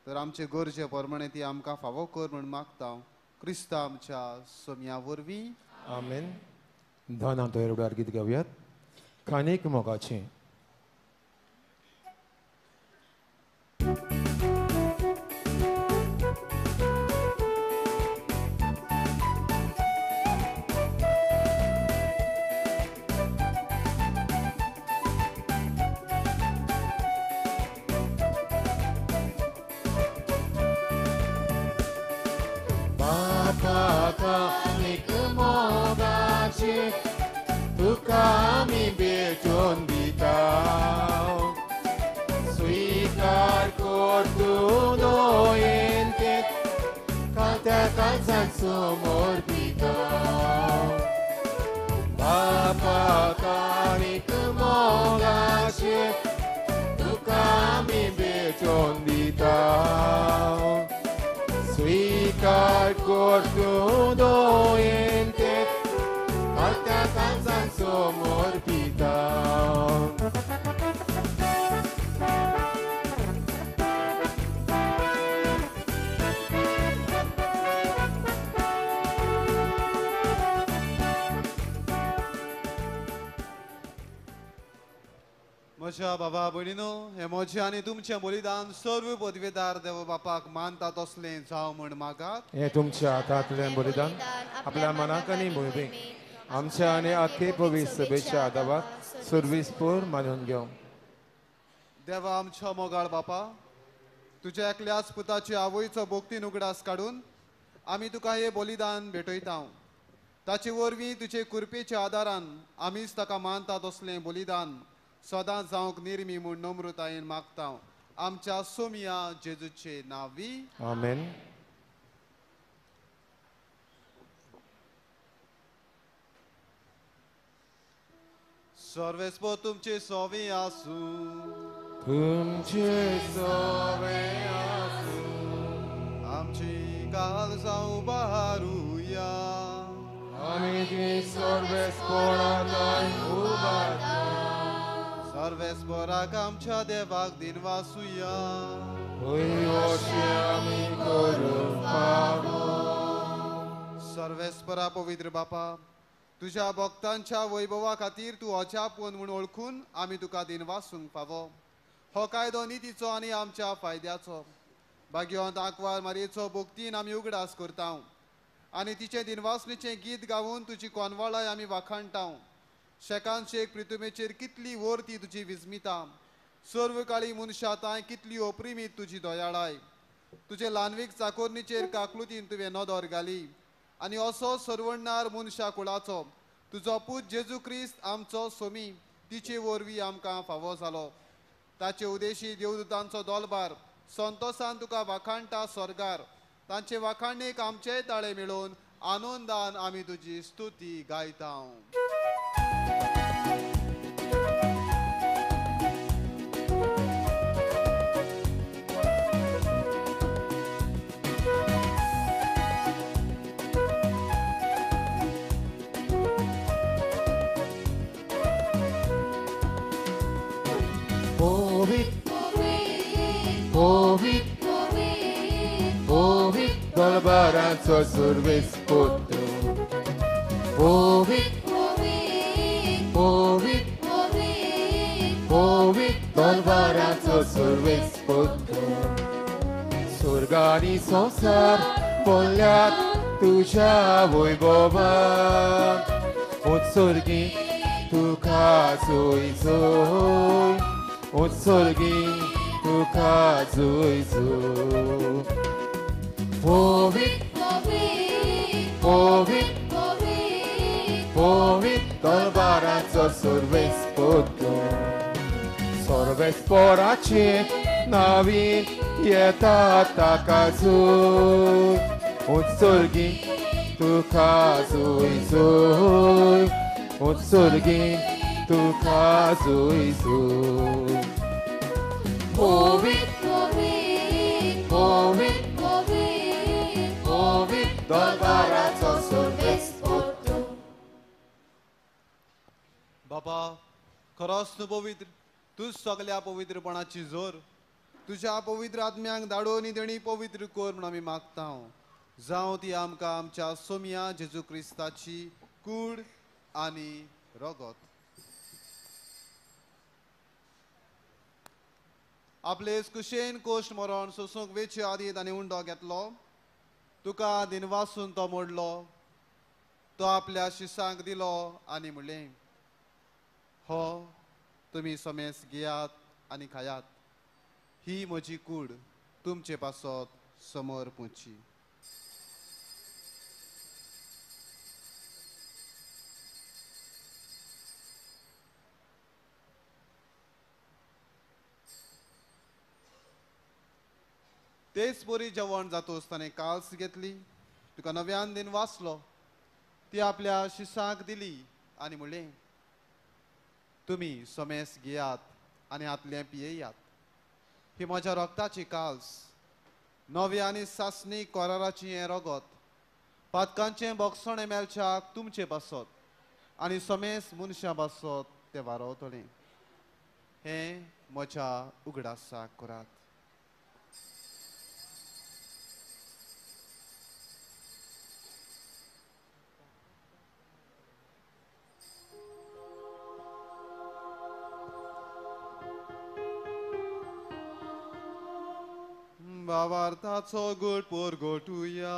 तर आमचे गरजे प्रमाणे ती आमकां फावो कर म्हूण मागता क्रिस्ता आमच्या सोम्या वरवीं आमेन. धन तोयरडार गीत गावयात. खानीक मोगाचें. खानीक मोगाचें तुका आमी भेटून दिता. स्वीकार कर तूं नोयेंतें त्या काळजाक समोर पिता. बापा खानीक मोगाचें तुका आमी भेटून दिता. स्वीकार कर तूं नोयेंतें त्या काळजाक समोर पिता. म्हज्या बाबा भयणीनो, हे म्हजें आनी तुमचें बलिदान सर्व पदवेदार देव बापाक मानता तसलें जावं म्हण मागात. हे तुमच्या हातांतलें बलिदान आपल्या मनाक आनी मोहिमेक आमच्या आनी आख्खे पवित्र सभेच्या आदाराक सुरविसपूर मानून घेवं. देवा आमच्या मोगाळ बापा, तुज्या एकल्याच पुताची आवयचो भोगतीन उगडास काडून आमी तुका हे बलिदान भेटयता. ताचे वरवीं तुजे कृपेच्या आदारान आमीच ताका मानता तसलें बलिदान सदांच जावंक निर्मी म्हूण नम्रतायेन मागता. आमच्या सोमिया जेजूचे नांवी आमेन. सर्वेस्पो तुमचे सोवे आसूं. तुमचे सोवे आसूं. आमची काळजां उबारुया. आमी ती सर्वेस्परांताय उबारता. सर्वेस्पराक आमच्या देवाक दिनवासुया. अशें आमी करूंक फावो. सर्वेस्परा पवित्र बापा, तुज्या भक्तांच्या वैभवा खातीर तूं अजापून म्हूण ओळखून आमी तुका दिनवासूंक फावो. हो कायदो नितीचो आनी आमच्या फायद्याचो. भाग्यवंत आंकवार मारयेचो भोगतीन आमी उगडास करता आनी तिचे दिनवासणेचें गीत गावून तुजी कोनवाळाय आमी वाखाणटा. शेकांत प्रितुमेचेर कितली वर्ती तुजी विस्मिता. सर्व काळी मनशाताय कितली अप्रिमीत तुजी दयाळाय. तुजे ल्हानवीक चाकोरणीचेर काकलुतीन तुवें नदर घाली आनी असो सर्वण्णार मनशा कुळाचो तुजो पूत जेजू क्रिस्त आमचो सोमी तिचे वरवीं आमकां फावो जालो. ताचे उदेशी देवदूतांचो दोलबार संतोषान तुका वाखाणटा स्वर्गार. तांचे वाखाणेक आमचेय ताळे मेळोवन आनंदान आमी तुजी स्तुती गायता. Dolbarazo survis potro. Povit, dolbarazo survis potro. Surgani sosar poljat tuja vojvova. Od surgi tu kazuj zuj. Od surgi tu kazuj zuj. Povit, dolbarazo survis potro. Sorves porace navi pietata kazuj. Od surgi tu kazuj zuj. Od surgi tu kazuj zuj. Povit, dolbarazo survis potro. बापा, खरोच तूं पवित्र. तूं सगल्या पवित्रपणाची जोर. तुझ्या पवित्र आत्म्यांक धाडोनी देणी पवित्र कोर म्हूण आमी मागता जावं ती आमकां आमच्या सोम्या जेजू क्रिस्ताची कूड आनी रगत आपले कुशेन कोश्ट मरण सोसूंक वेचे आदीत आनी उंडो घेतलो तुका दिनवासून तो मोडलो तो आपल्या शिसांक दिलो आनी म्हणलें हो तुमी समेस घेयात आनी खायात ही म्हजी कूड तुमचे पासत समोर पुंची तेच बरी जेवण जातोच ताणें काल्स घेतली तुका नव्यान दिन वाचलो ती आपल्या शिसांक दिली आनी म्हणलें तुमी समेस घेयात आनी आतलें पियेयात ही म्हज्या रक्ताची काल्स नवे आनी सासणी कोराराची हें रगत पातकांचें बोगसण मेलच्याक तुमचे पासत आनी समेस मनशां पासत तें वारवतलें हें म्हज्या उगडासाक करात भावार्थाचो गोड पोरगोटुया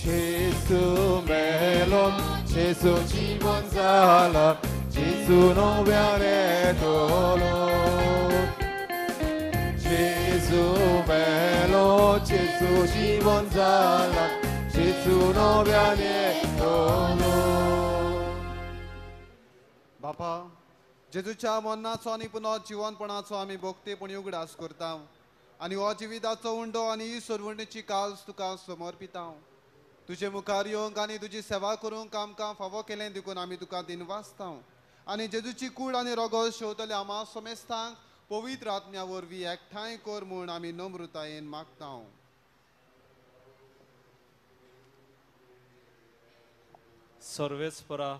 Gesù melon, Gesù জীবন জালা, Gesù নবিয়ারে dolor. Gesù melon, Gesù জীবন জালা, Gesù নবিয়ারে dolor. बापा जेजूच्या मरणाचो आनी पुनः जिवनपणाचो आमी भोगतेपणी उगडास करता आनी हो जिविताचो उंडो आनी ही सरवणीची काल्स तुका समर्पिता तुजे मुखार येवंक आनी तुजी सेवा करूंक आमकां फावो केलें देखून आमी तुका दिनवासता आनी जेजूची कूड आनी रगत शेवतले आमा समेस्तांक पवित्र आत्म्या वरवीं एकठांय कर म्हूण आमी नम्रतायेन मागता सर्वेस्परा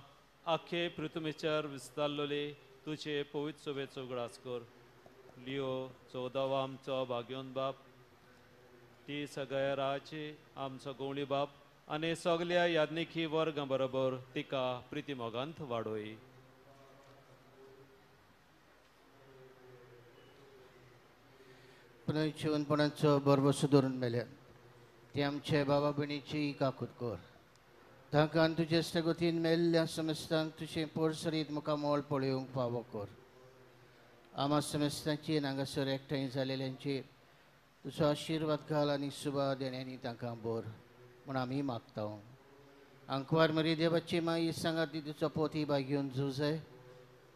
आखे पृथ्वीचेर विस्तारलोली तुझे पवित्र सोबेचो उगडास कर लिओ 14वा आमचो भाग्योन बाप ती सगळ्या राची आमचो गवळी बाप आनी सगळ्या याज्ञिकी वर्गा बरोबर तिका प्रिती मोगांत वाडोय पुनः जीवनपणाचो बरोबर सुदरून मेल्या ती आमच्या बाबा भयणीची काकूत कर तांकां तुजे स्थगतीन मेल्ल्या समेस्तांक तुजें पोरसरीत मुखामोळ पळोवंक फावो कर आमा समेस्तांची हांगासर एकठांय जालेल्यांचेर तुजो आशिर्वाद घाल आनी सुबा देण्यांनी तांकां बोर म्हूण आमी मागता आंकवार मरी देवाची माई सांगा ती तुजो पोती बागेवन झुजय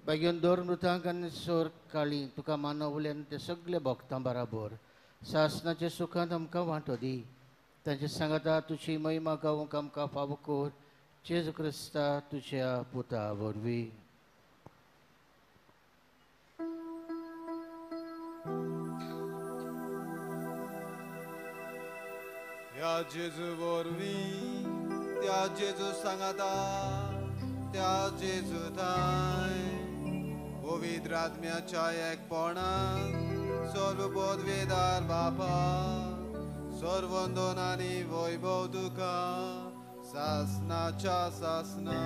बागेवन दोर मृतांक आनी सोर काळी तुका मानवल्यान ते सगळे भक्तां बराबर सासनाच्या सुखांत आमकां वांटो दी तांचे सांगाता तुजी महिमा गावूंक आमकां फावो कर जेजू क्रिस्ता तुज्या पुता वरवीं ह्या जेजू वरवीं त्या जेजू सांगाता त्या जेजू थाय पवित्र आत्म्याच्या एकपणान सर्व पदवेदार बापा सर्वंदोन आनी वैभव तुका सासनाच्या सासना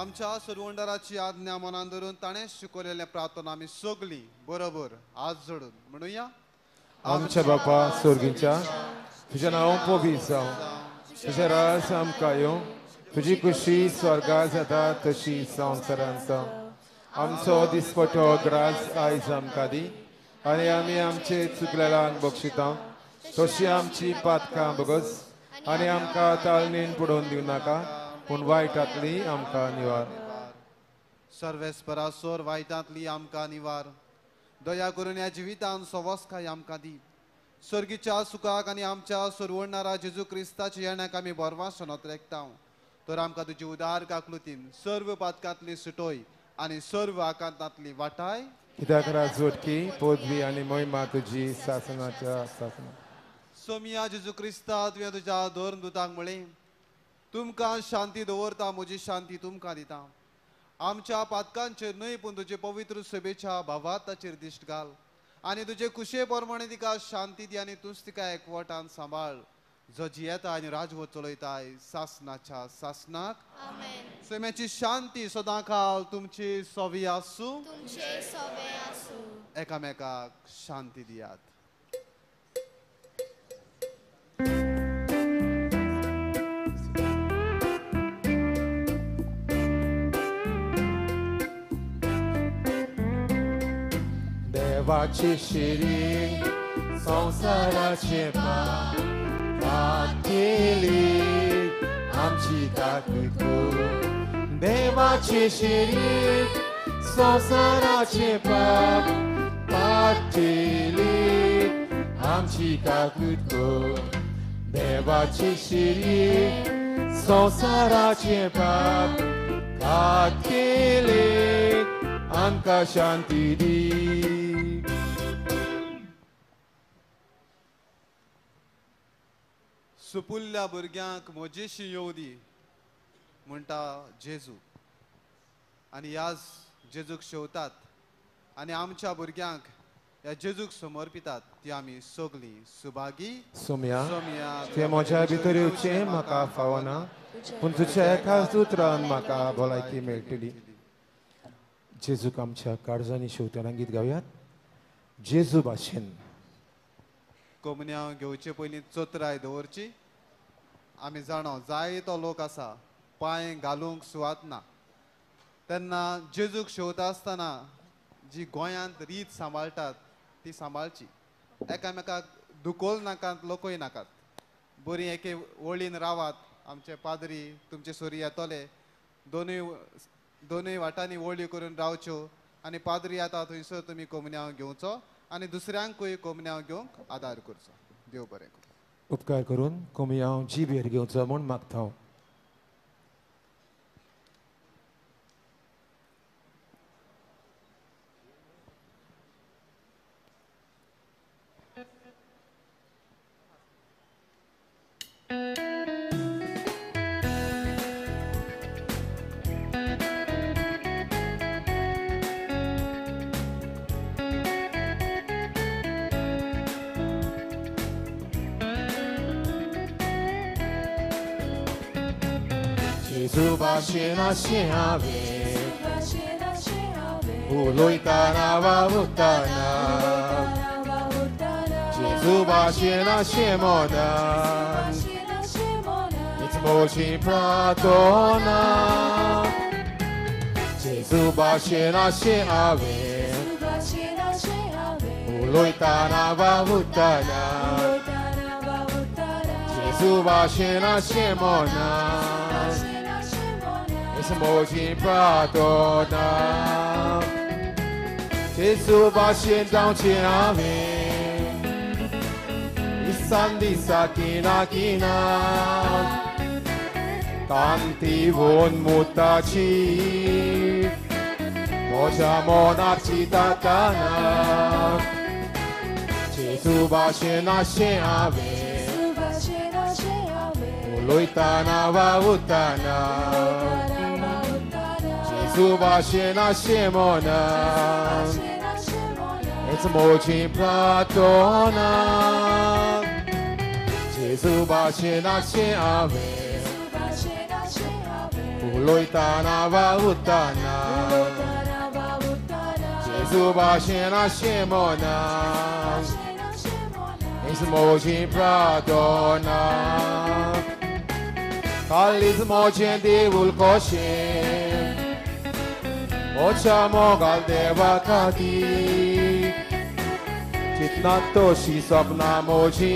आमच्या सर्वंडराची आज्ञा मनान धरून ताणें शिकवलेलें प्रार्थना आमी सगळीं बरोबर हात जोडून म्हणुया आमच्या बापा स्वर्गीच्या तुजें नांव पवित्र जावं तुजें राज आमकां येवं तुजी खुशी स्वर्गांत जाता तशी संवसारांत जावं आमचो दिसपटो ग्रास आयज आमकां दी आनी आमी आमचे चुकलेल्यांक बक्षिता तशी आमची पातकां बगस आनी आमकां ताळणेन पडोवन दिवं नाका पूण वायटांतली आमकां निवार सर्वेस्परासोर वायटांतली आमकां निवार दया करून ह्या जिवितान सवस्काय आमकां दी सर्गीच्या सुखाक आनी आमच्या सरवडणारा जेजू क्रिस्ताच्या येण्याक आमी बोरवासनत रेखता तर आमकां तुजी उदार काकलुतीन सर्व पातकांतली सुटोय आनी सर्व आकांतांतली वाटाय कित्याक राजवटकी पदवी आनी महिमा तुजी सासनाच्या सासना सोमिया जेजू क्रिस्ता तुवें तुज्या दोन दुतांक म्हळें तुमकां शांती दवरता म्हजी शांती तुमकां दिता आमच्या पातकांचेर न्हय पूण तुजे पवित्र सभेच्या भावाताचेर दिश्ट घाल आनी तुजे कुशे प्रमाणे तिका शांती दी आनी तूंच तिका एकवटान सांबाळ जो जियेता आनी राजवट चलयताय सासनाच्या सासनाक सोम्याची शांती सदां काल तुमची सोवी आसूं एकामेकाक शांती दियात देवाची शिरी संसाराचे पाप कातिली आमची ताकद देवाची शिरी संसाराचे पाप कातिली आमची ताकद देवाची शिरी संसाराचे पाप कातिली आमकां शांती दी सुपुल्ल्या भुरग्यांक मोजेशी येवं दी म्हणटा जेजू आनी ह्याच जेजूक शेवतात आनी आमच्या भुरग्यांक ह्या जेजूक समर्पितात ती आमी सगळीं सुभागी सोम्या सोम्या ते म्हज्या भितर येवचें म्हाका फावना पूण तुज्या एकाच उतरान म्हाका भलायकी मेळटली जेजूक आमच्या काळजांनी शेवटना गीत गावयात जेजू भाशेन कोमन्या घेवचे पयलीं चोत्राय दवरची आमी जाणो जायतो लोक आसा पांय घालूंक सुवात ना तेन्ना जेजूक शेवता आसतना जी गोंयांत रीत सांबाळटात ती सांबाळची एकामेकाक दुखोल नाकात लोकय नाकात बरी एके वळीन रावात आमचे पाद्री तुमचे सोरी येतले दोनूय वाटांनी वळी करून रावच्यो आनी पाद्री येता थंयसर तुमी कोमन्या घेवचो आनी दुसऱ्यांकूय कोमन्या घेवंक आदार करचो देव बरें करूं उपकार करून कोमयाव जिबेर घेवचो म्हूण मागता हांव Jesu भाशेन अशें हांवें उलोयतना वावुरतना जेजू भाशेन अशें मोदान It's मोची प्रार्थना जेजू भाशेन अशें हांवें उलोयतना वावुरतना जेजू भाशेन अशें Modan Moji pradona Jesu bashin down chiave Isandi sakina kina Tanti von mutachi Moja monachi tatana Jesu bashin ashiave Uloitana vautana Subashe na shemona It's mochi pratona Jesu bashe na sheave Uloitana vautana Jesu bashe na shemona It's mochi pratona Kalis mochi devul koshe Oczamo galdeva kati Chitnato shi sapna moji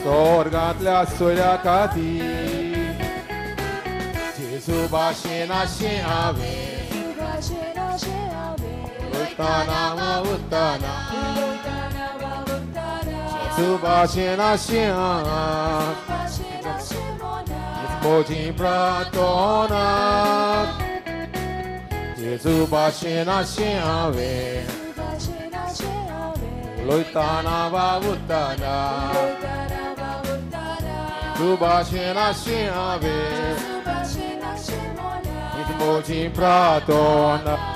Sorgatlia soya kati Jesu bashena sheave Utana utana Jesu bashena sheave Moji pratona Jesu bashena sheave Loitana vavutana Subashena Shiave Itmoji Pratona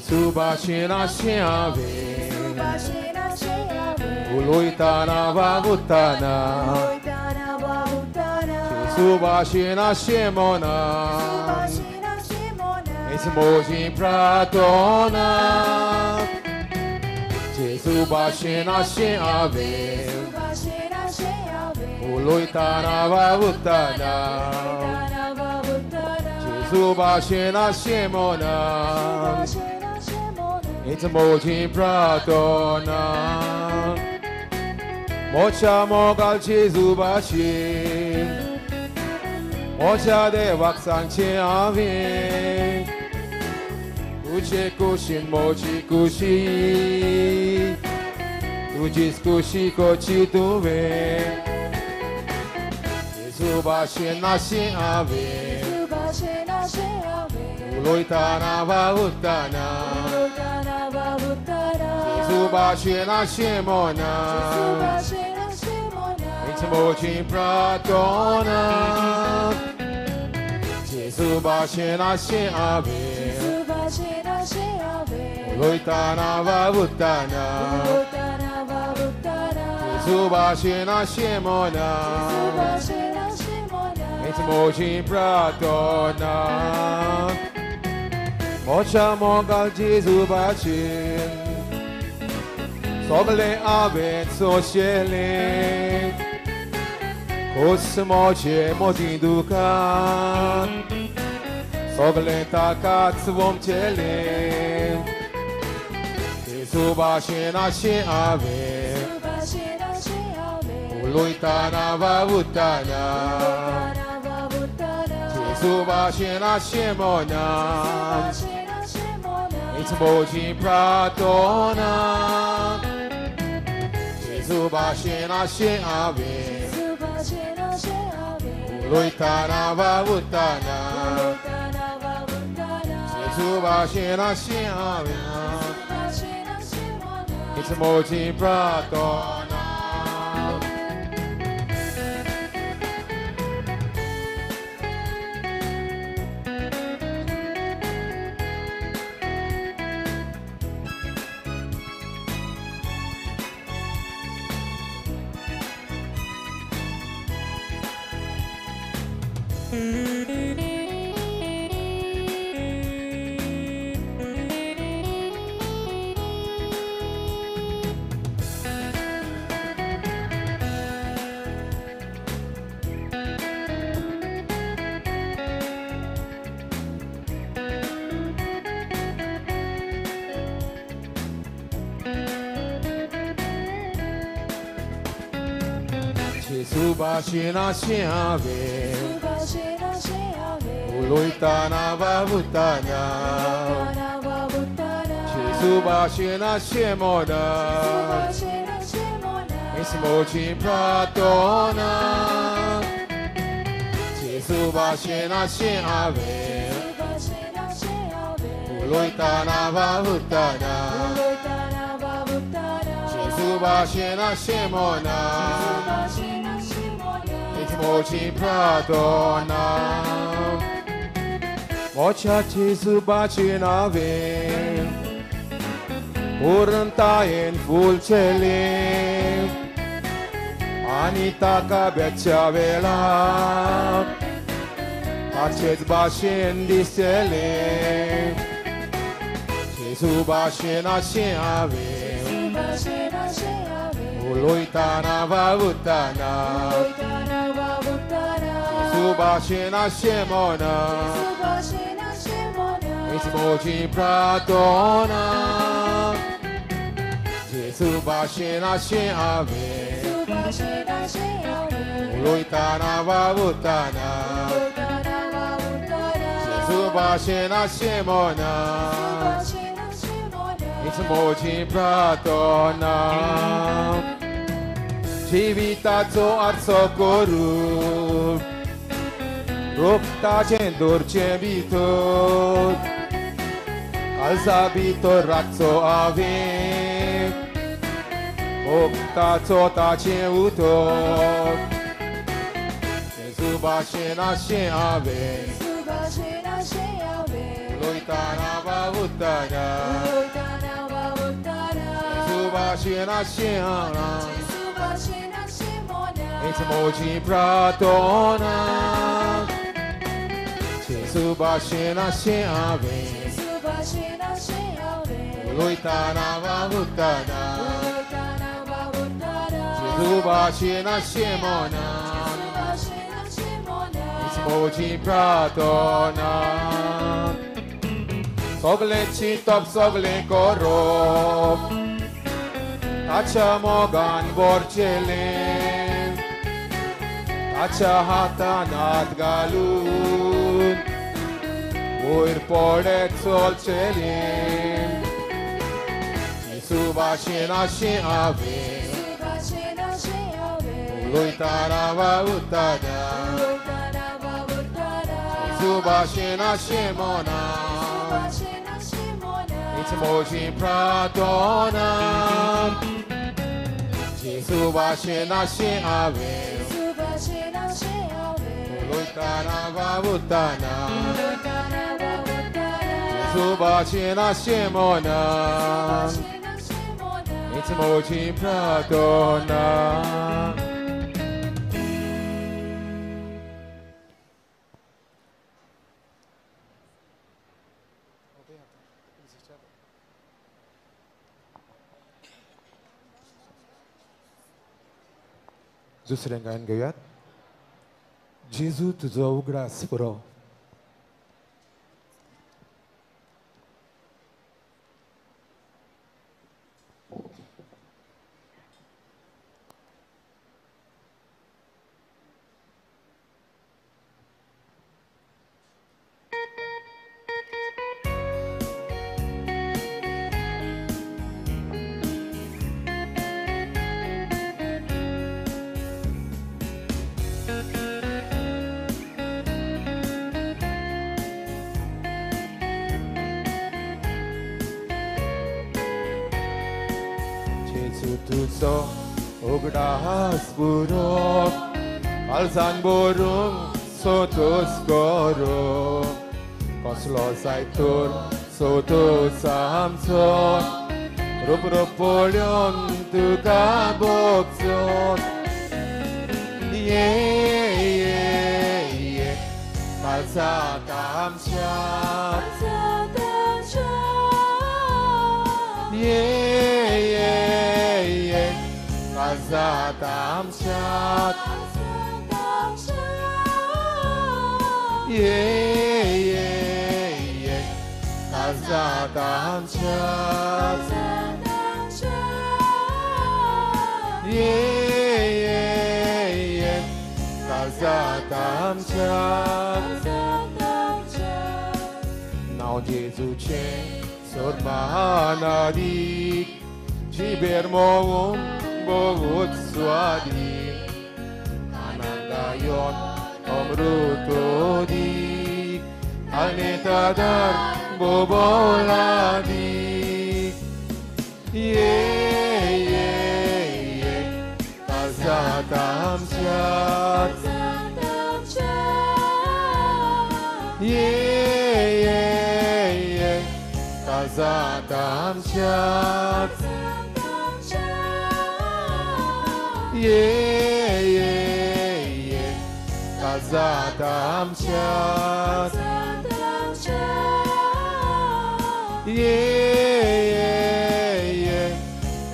Subashena Shiave Uloitana vavutana Subashena Shemona Ismoji Pratona Subashena Shiave Uloitana vavutana Subashena Shemona It's Moji Pratona Mocha Mogal Chizubashi Mocha de Vaksanche Ave Uche Kushin Mochi Kushi Ujis Kushi Kochi Tuve Chizubashi Nashi Ave Uloitana Vavutana Subashena Shemona It's Mochi Pratona Subashena Shiave Uloitana Vavutana Subashena Shemona It's Mochi Pratona Mocha Mogal Jizubashin Sogle Avet Soshele Kosmoche Mozindukan Sogle Takat Svomchele Subashena Shiave Uloitana Vavutana Subashena Shemona It's Moji Pratona Subashena Shiave Uloitana Vavutana Subashena Shiave It's Moji Pratona Subashena Shiave Uloitana Vavutana Subashena Shemona It's Mochi Pratona Subashena Shiave Uloitana Vavutana Subashena Shemona Mochi Pratona Mochachi Subachinave Urantayen Fulchele Anita Kabechavela Acet Bashin Disele Jesu Bashin Ashiave Uloitana Vavutana Jesu Bashin Ashemona Ismoji Pratona Jesu Bashin Ashiave Uloitana Vavutana Jesu Bashin Ashemona Ismoji Pratona Civitazo Arsocoru Rupta Cendur Cebitur Alzabitor Razzo Ave Octa Zota Ceutor Jesu Bashin Asheave Loitana Vavutana Jesu Bashin Asheana Ismoji Pratona Jesu Bashin Asheave Loitana Vavutana Jesu Bashin Ashemona Ismoji Pratona Sogle Chitop Sogle Korop Tacha Mogan Borcele Tacha Hatanat Galun Uir Polet Solcelim Jesu Bashin Asheave Loitana Vavutana Jesu Bashin Ashemona Ismoji Pratona Jesu Bashin Asheave Loitana Vavutana Jesu Bashin Ashemona Ismoji Pratona दुसरें गायन घेऊयात जेजू तुझो उगडास पुरो tuzo ugraas buruk alzan burung sotus goro koslo saitur sotus samson rup polion tu kabokson ye kalsa tamshat Kazatamshat Kazatamshat Kazatamshat Now Jesus che sormanadik Cibermoum bogut suadi Anandayon omrutodik Alnetadar boboladik Kazatamshat Kazatamshat Kaljat आमच्या ये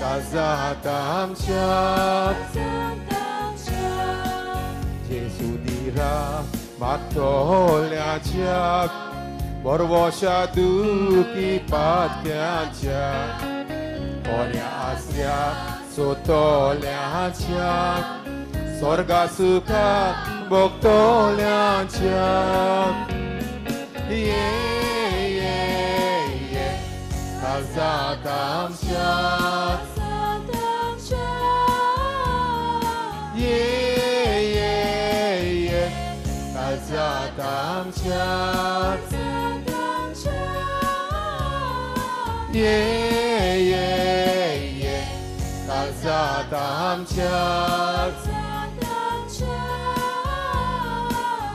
काजात आमच्या जेसू दिरा मातोल्याच्या बरवशा दुखी पातक्याच्या कोण्या आसल्या सोतोल्याच्या स्वर्गा सुखा भोगतोल्याच्या ये काजात आमच्या ये काजात आमच्या ये काजात आमच्या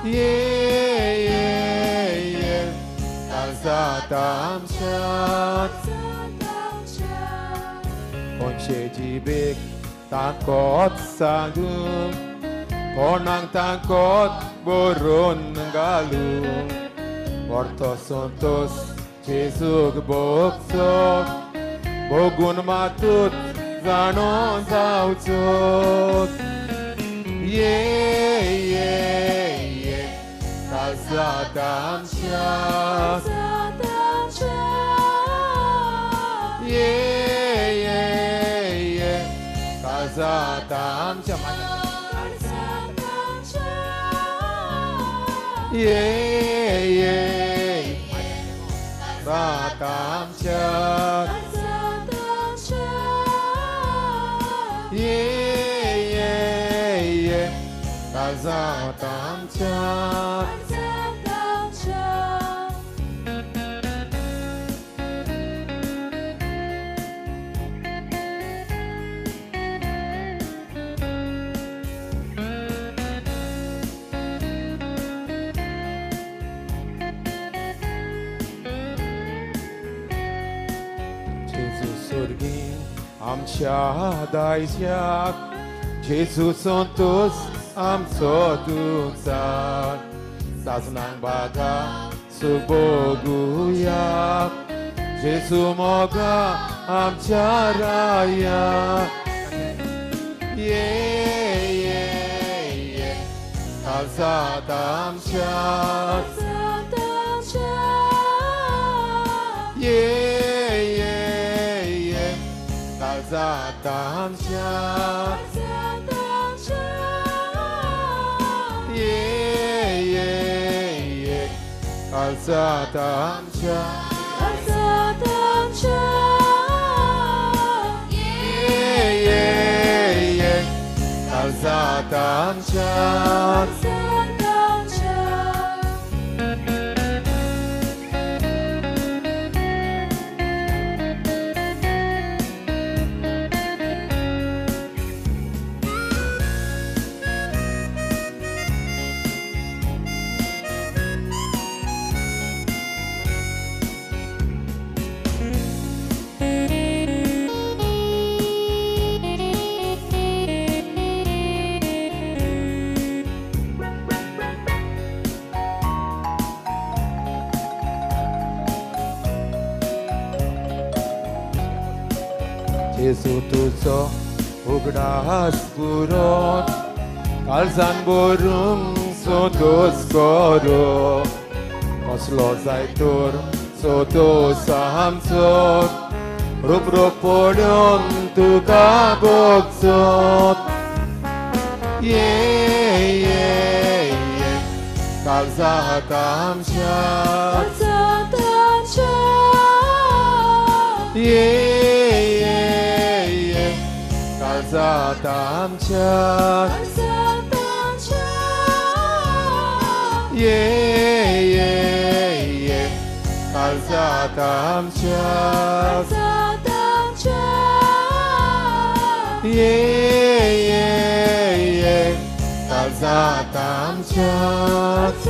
ये काजात आमच्या कोणशे जिबेक ताकद सांगून कोणाक ताकद बरोवन घालून Porto Santos Jézus bogzok Bogun matut zanon zautzok Kazatam shas Kazatam shas Kazatam shas Kazatam shas Amcia daisiak Jesus Santos amco ducat Saznang bata suboguyak Jesus moga amcia raya Kazat amcia Kazatam shas Kazatam shas Kazatam shas Jesu tuzo ugdas buron Kalzan borum sotos koro Oslo zaitur sotos samsot Rubro polion tu kaboksot Kalzatam shas Kazatam shas Kazatam shas Kazatam shas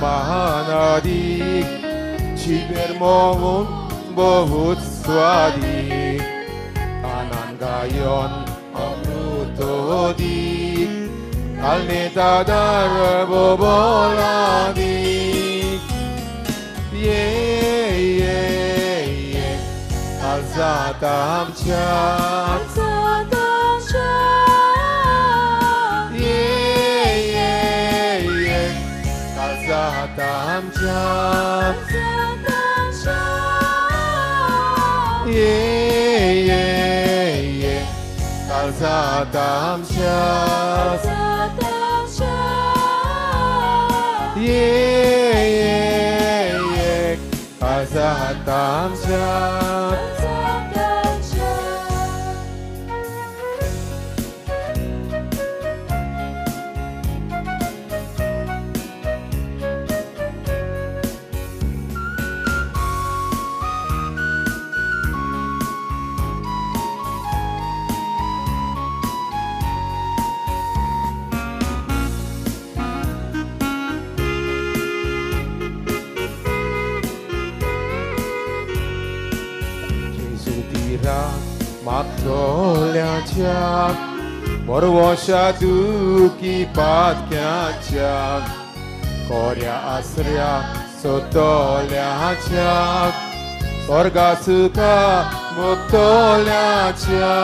Mahanadi 집을 모은 보훗 수아디 아난가연 어루토디 갈리다다르 보볼라디 예예예 알사담차 예예예 알사담차 예예예 알사담차 예예예 알사담차 Matolea Morvoșa duki patkeacha Korea asria sotoleacha Sorga suka motoleacha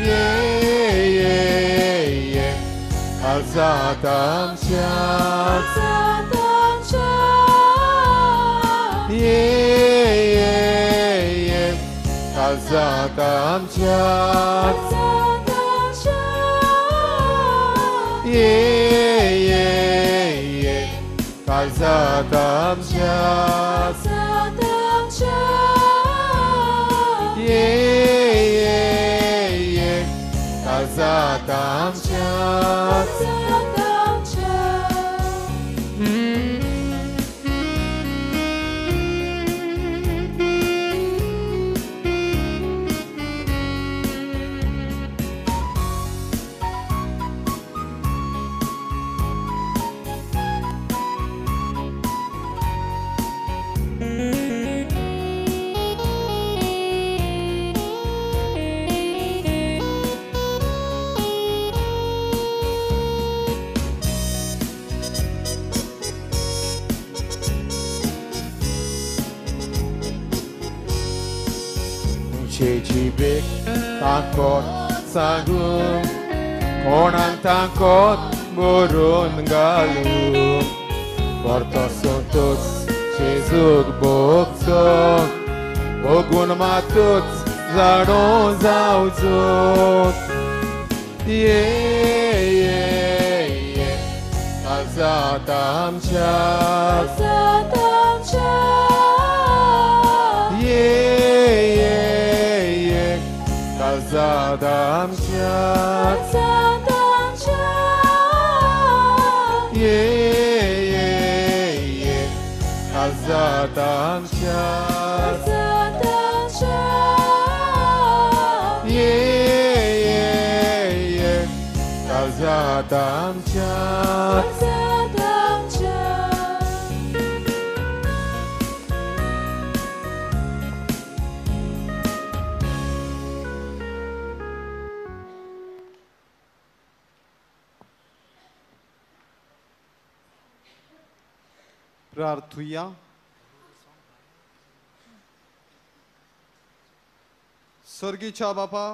Ye alzatamcha Ye alzatamcha 예예예 감사담차 예예예 감사담차 제 집에 땅꽃 사금 고난 땅꽃 물은 갈루 Portosuntus Jesus bokso Ogun matut zaron zauzot Ye Azatam chas Ye Azatam chas Azatam chas Azatam chas प्रार्थूया स्वर्गीच्या बापा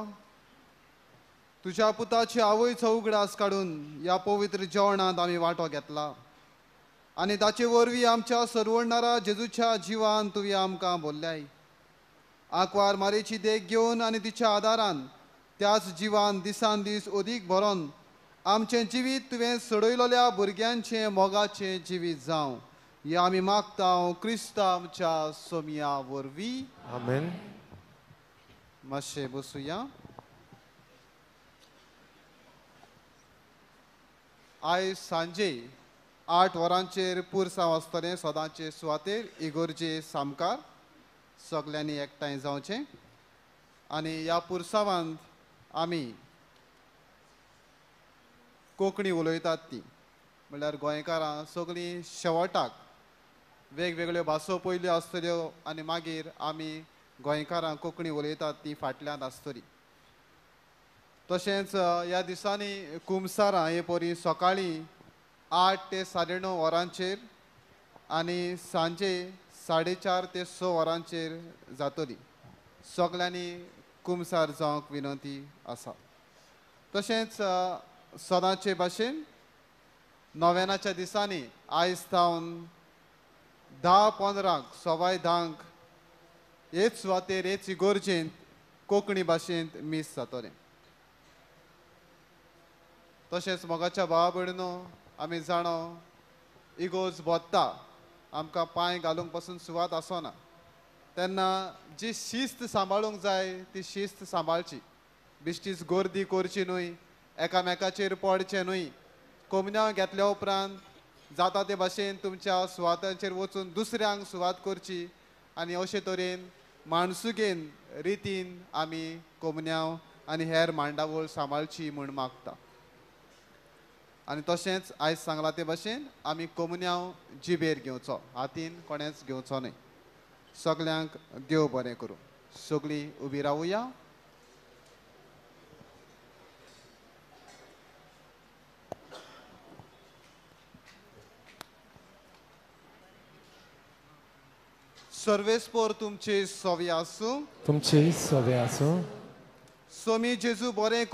तुझ्या पुताची आवयचो उगडास काढून या पवित्र जेवणात आम्ही वांटो घेतला आणि ताचे वरवीं आमच्या सरवडणारा जेजूच्या जिवान तुवें आमकां बोल्ल्याय आंकवार मारेची देख घेवन आनी तिच्या आदारान त्याच जिवान दिसान दीस अदीक भरोन आमचें जिवीत तुवें सडयलोल्या भुरग्यांचें मोगाचें जिवीत जावं हे आमी मागता क्रिस्ता आमच्या सोमया वरवीं आमेन मातशें बसूया आयज सांजे 8 वरांचेर पुरसांव आसतलें सदांचे सुवातेर इगोर्जे सामकार सगल्यांनी एकठांय जावचें आनी ह्या पुरसांवांत आमी कोंकणी उलयतात ती म्हणल्यार गोंयकारां सगळीं शेवटाक वेगवेगळ्यो भासो पयल्यो आसतल्यो आनी मागीर आमी गोंयकारां कोंकणी उलयतात ती फाटल्यान आसतली. तशेंच ह्या दिसांनी कुमसारां हे परी सकाळीं 8 ते 9:30 वरांचेर आनी सांजे 4:30 ते 6 वरांचेर जातली. सगल्यांनी कुमसार जावंक विनंती आसा. तशेंच सदांचे भाशेन नोवेनाच्या दिसांनी आयज सावन 10-15 सवाय 10 हेच सुवातेर हेच इगोर्जेंत कोंकणी भाशेंत मीस जातलें. तशेंच मोगाच्या भावा भयणीनो आमी जाणो इगोज बोत्ता आमकां पांय घालूंक पासून सुवात आसना तेन्ना जी शिस्त सांबाळूंक जाय ती शिस्त सांबाळची. बिश्टीच गर्दी करची न्हय, एकामेकाचेर पडचें न्हय. कोमन्याव घेतल्या उपरांत जाता ते भाशेन तुमच्या सुवातांचेर वचून दुसऱ्यांक सुवात करची आनी अशे तरेन माणसुगेन रितीन आमी कोमन्याव आनी हेर मांडावळ सांबाळची म्हूण मागता. आनी तशेंच आयज सांगला ते भाशेन आमी कोमन्याव जिबेर घेवचो, हातीन कोणेच घेवचो न्हय. सगल्यांक देव बरें करूं. सगळीं उबी रावुया. सर्वेस्पोर तुमचे सोवे आसूं. तुमचे सोवे आसूं. सोमी जेजू बरें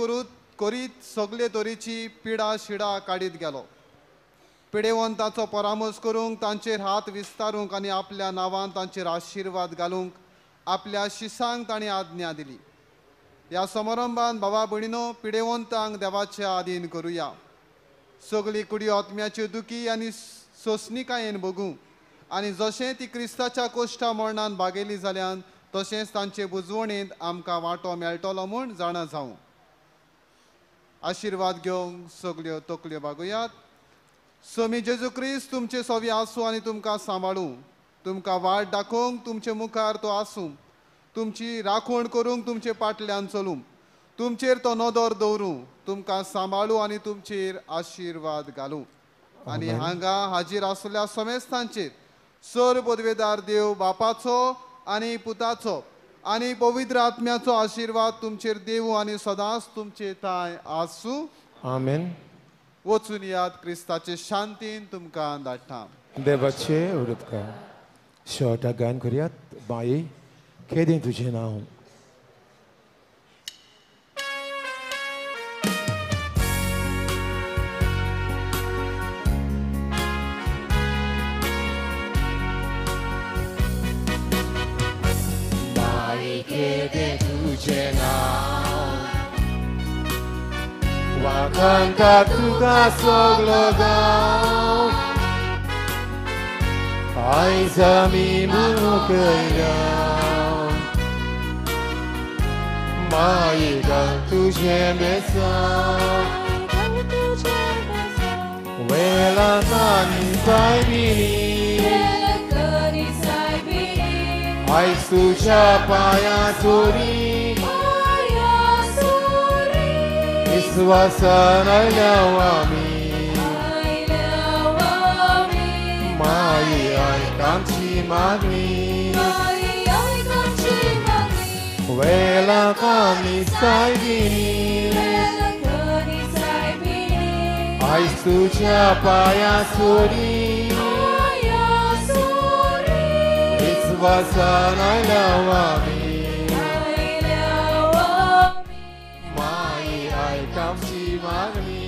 करीत सगळे तरेची पिडा शिडा काडीत गेलो. पिडेवंतांचो परामोस करूंक तांचेर हात विस्तारूंक आनी आपल्या नांवान तांचेर आशिर्वाद घालूंक आपल्या शिसांक ताणें आज्ञा दिली. ह्या समारंभान भावा भयणीनो पिडेवंतांक देवाच्या आधीन करुया. सगळी कुडी आत्म्याच्यो दुखी आनी सोंसणिकायेन भोगूं आनी जशें ती क्रिस्ताच्या कोश्टा मरणान भागेली जाल्यान तशेंच तांचे बुजवणेंत आमकां वांटो मेळटलो म्हूण जाणा जावं. आशिर्वाद घेवंक सगल्यो तकल्यो बागुयात. सोमी जेजू क्रिस्त तुमचे सोवी आसूं आनी तुमकां सांबाळूं. तुमकां वाट दाखोवंक तुमचे मुखार तो आसूं. तुमची राखण करूंक तुमचे फाटल्यान चलूं. तुमचेर तो नदर दवरूं. तुमकां सांबाळूं आनी तुमचेर आशिर्वाद घालूं. आनी हांगा हाजीर आसलेल्या समेस्तांचेर सर पदवेदार देव बापाचो आनी पुताचो आनी पवित्र आत्म्याचो आशिर्वाद तुमचेर देव आनी सदांच तुमचे थंय आसूं. आमेन. वचून यात क्रिस्ताचे शांतीन तुमकां धाडटा. देवाचे उदका शॉर्ट गायन करुयात. बाई खेदीं तुजें नांव. Canta tuga soglo gau Ai zami munukaya Mai gang tuje besa Wela nani sai bini Ai suja paya suri Iswasana lawami Mai ai kamchi magni Wela kami sai bini Ai suja paya suri Iswasana lawami Kamchi magni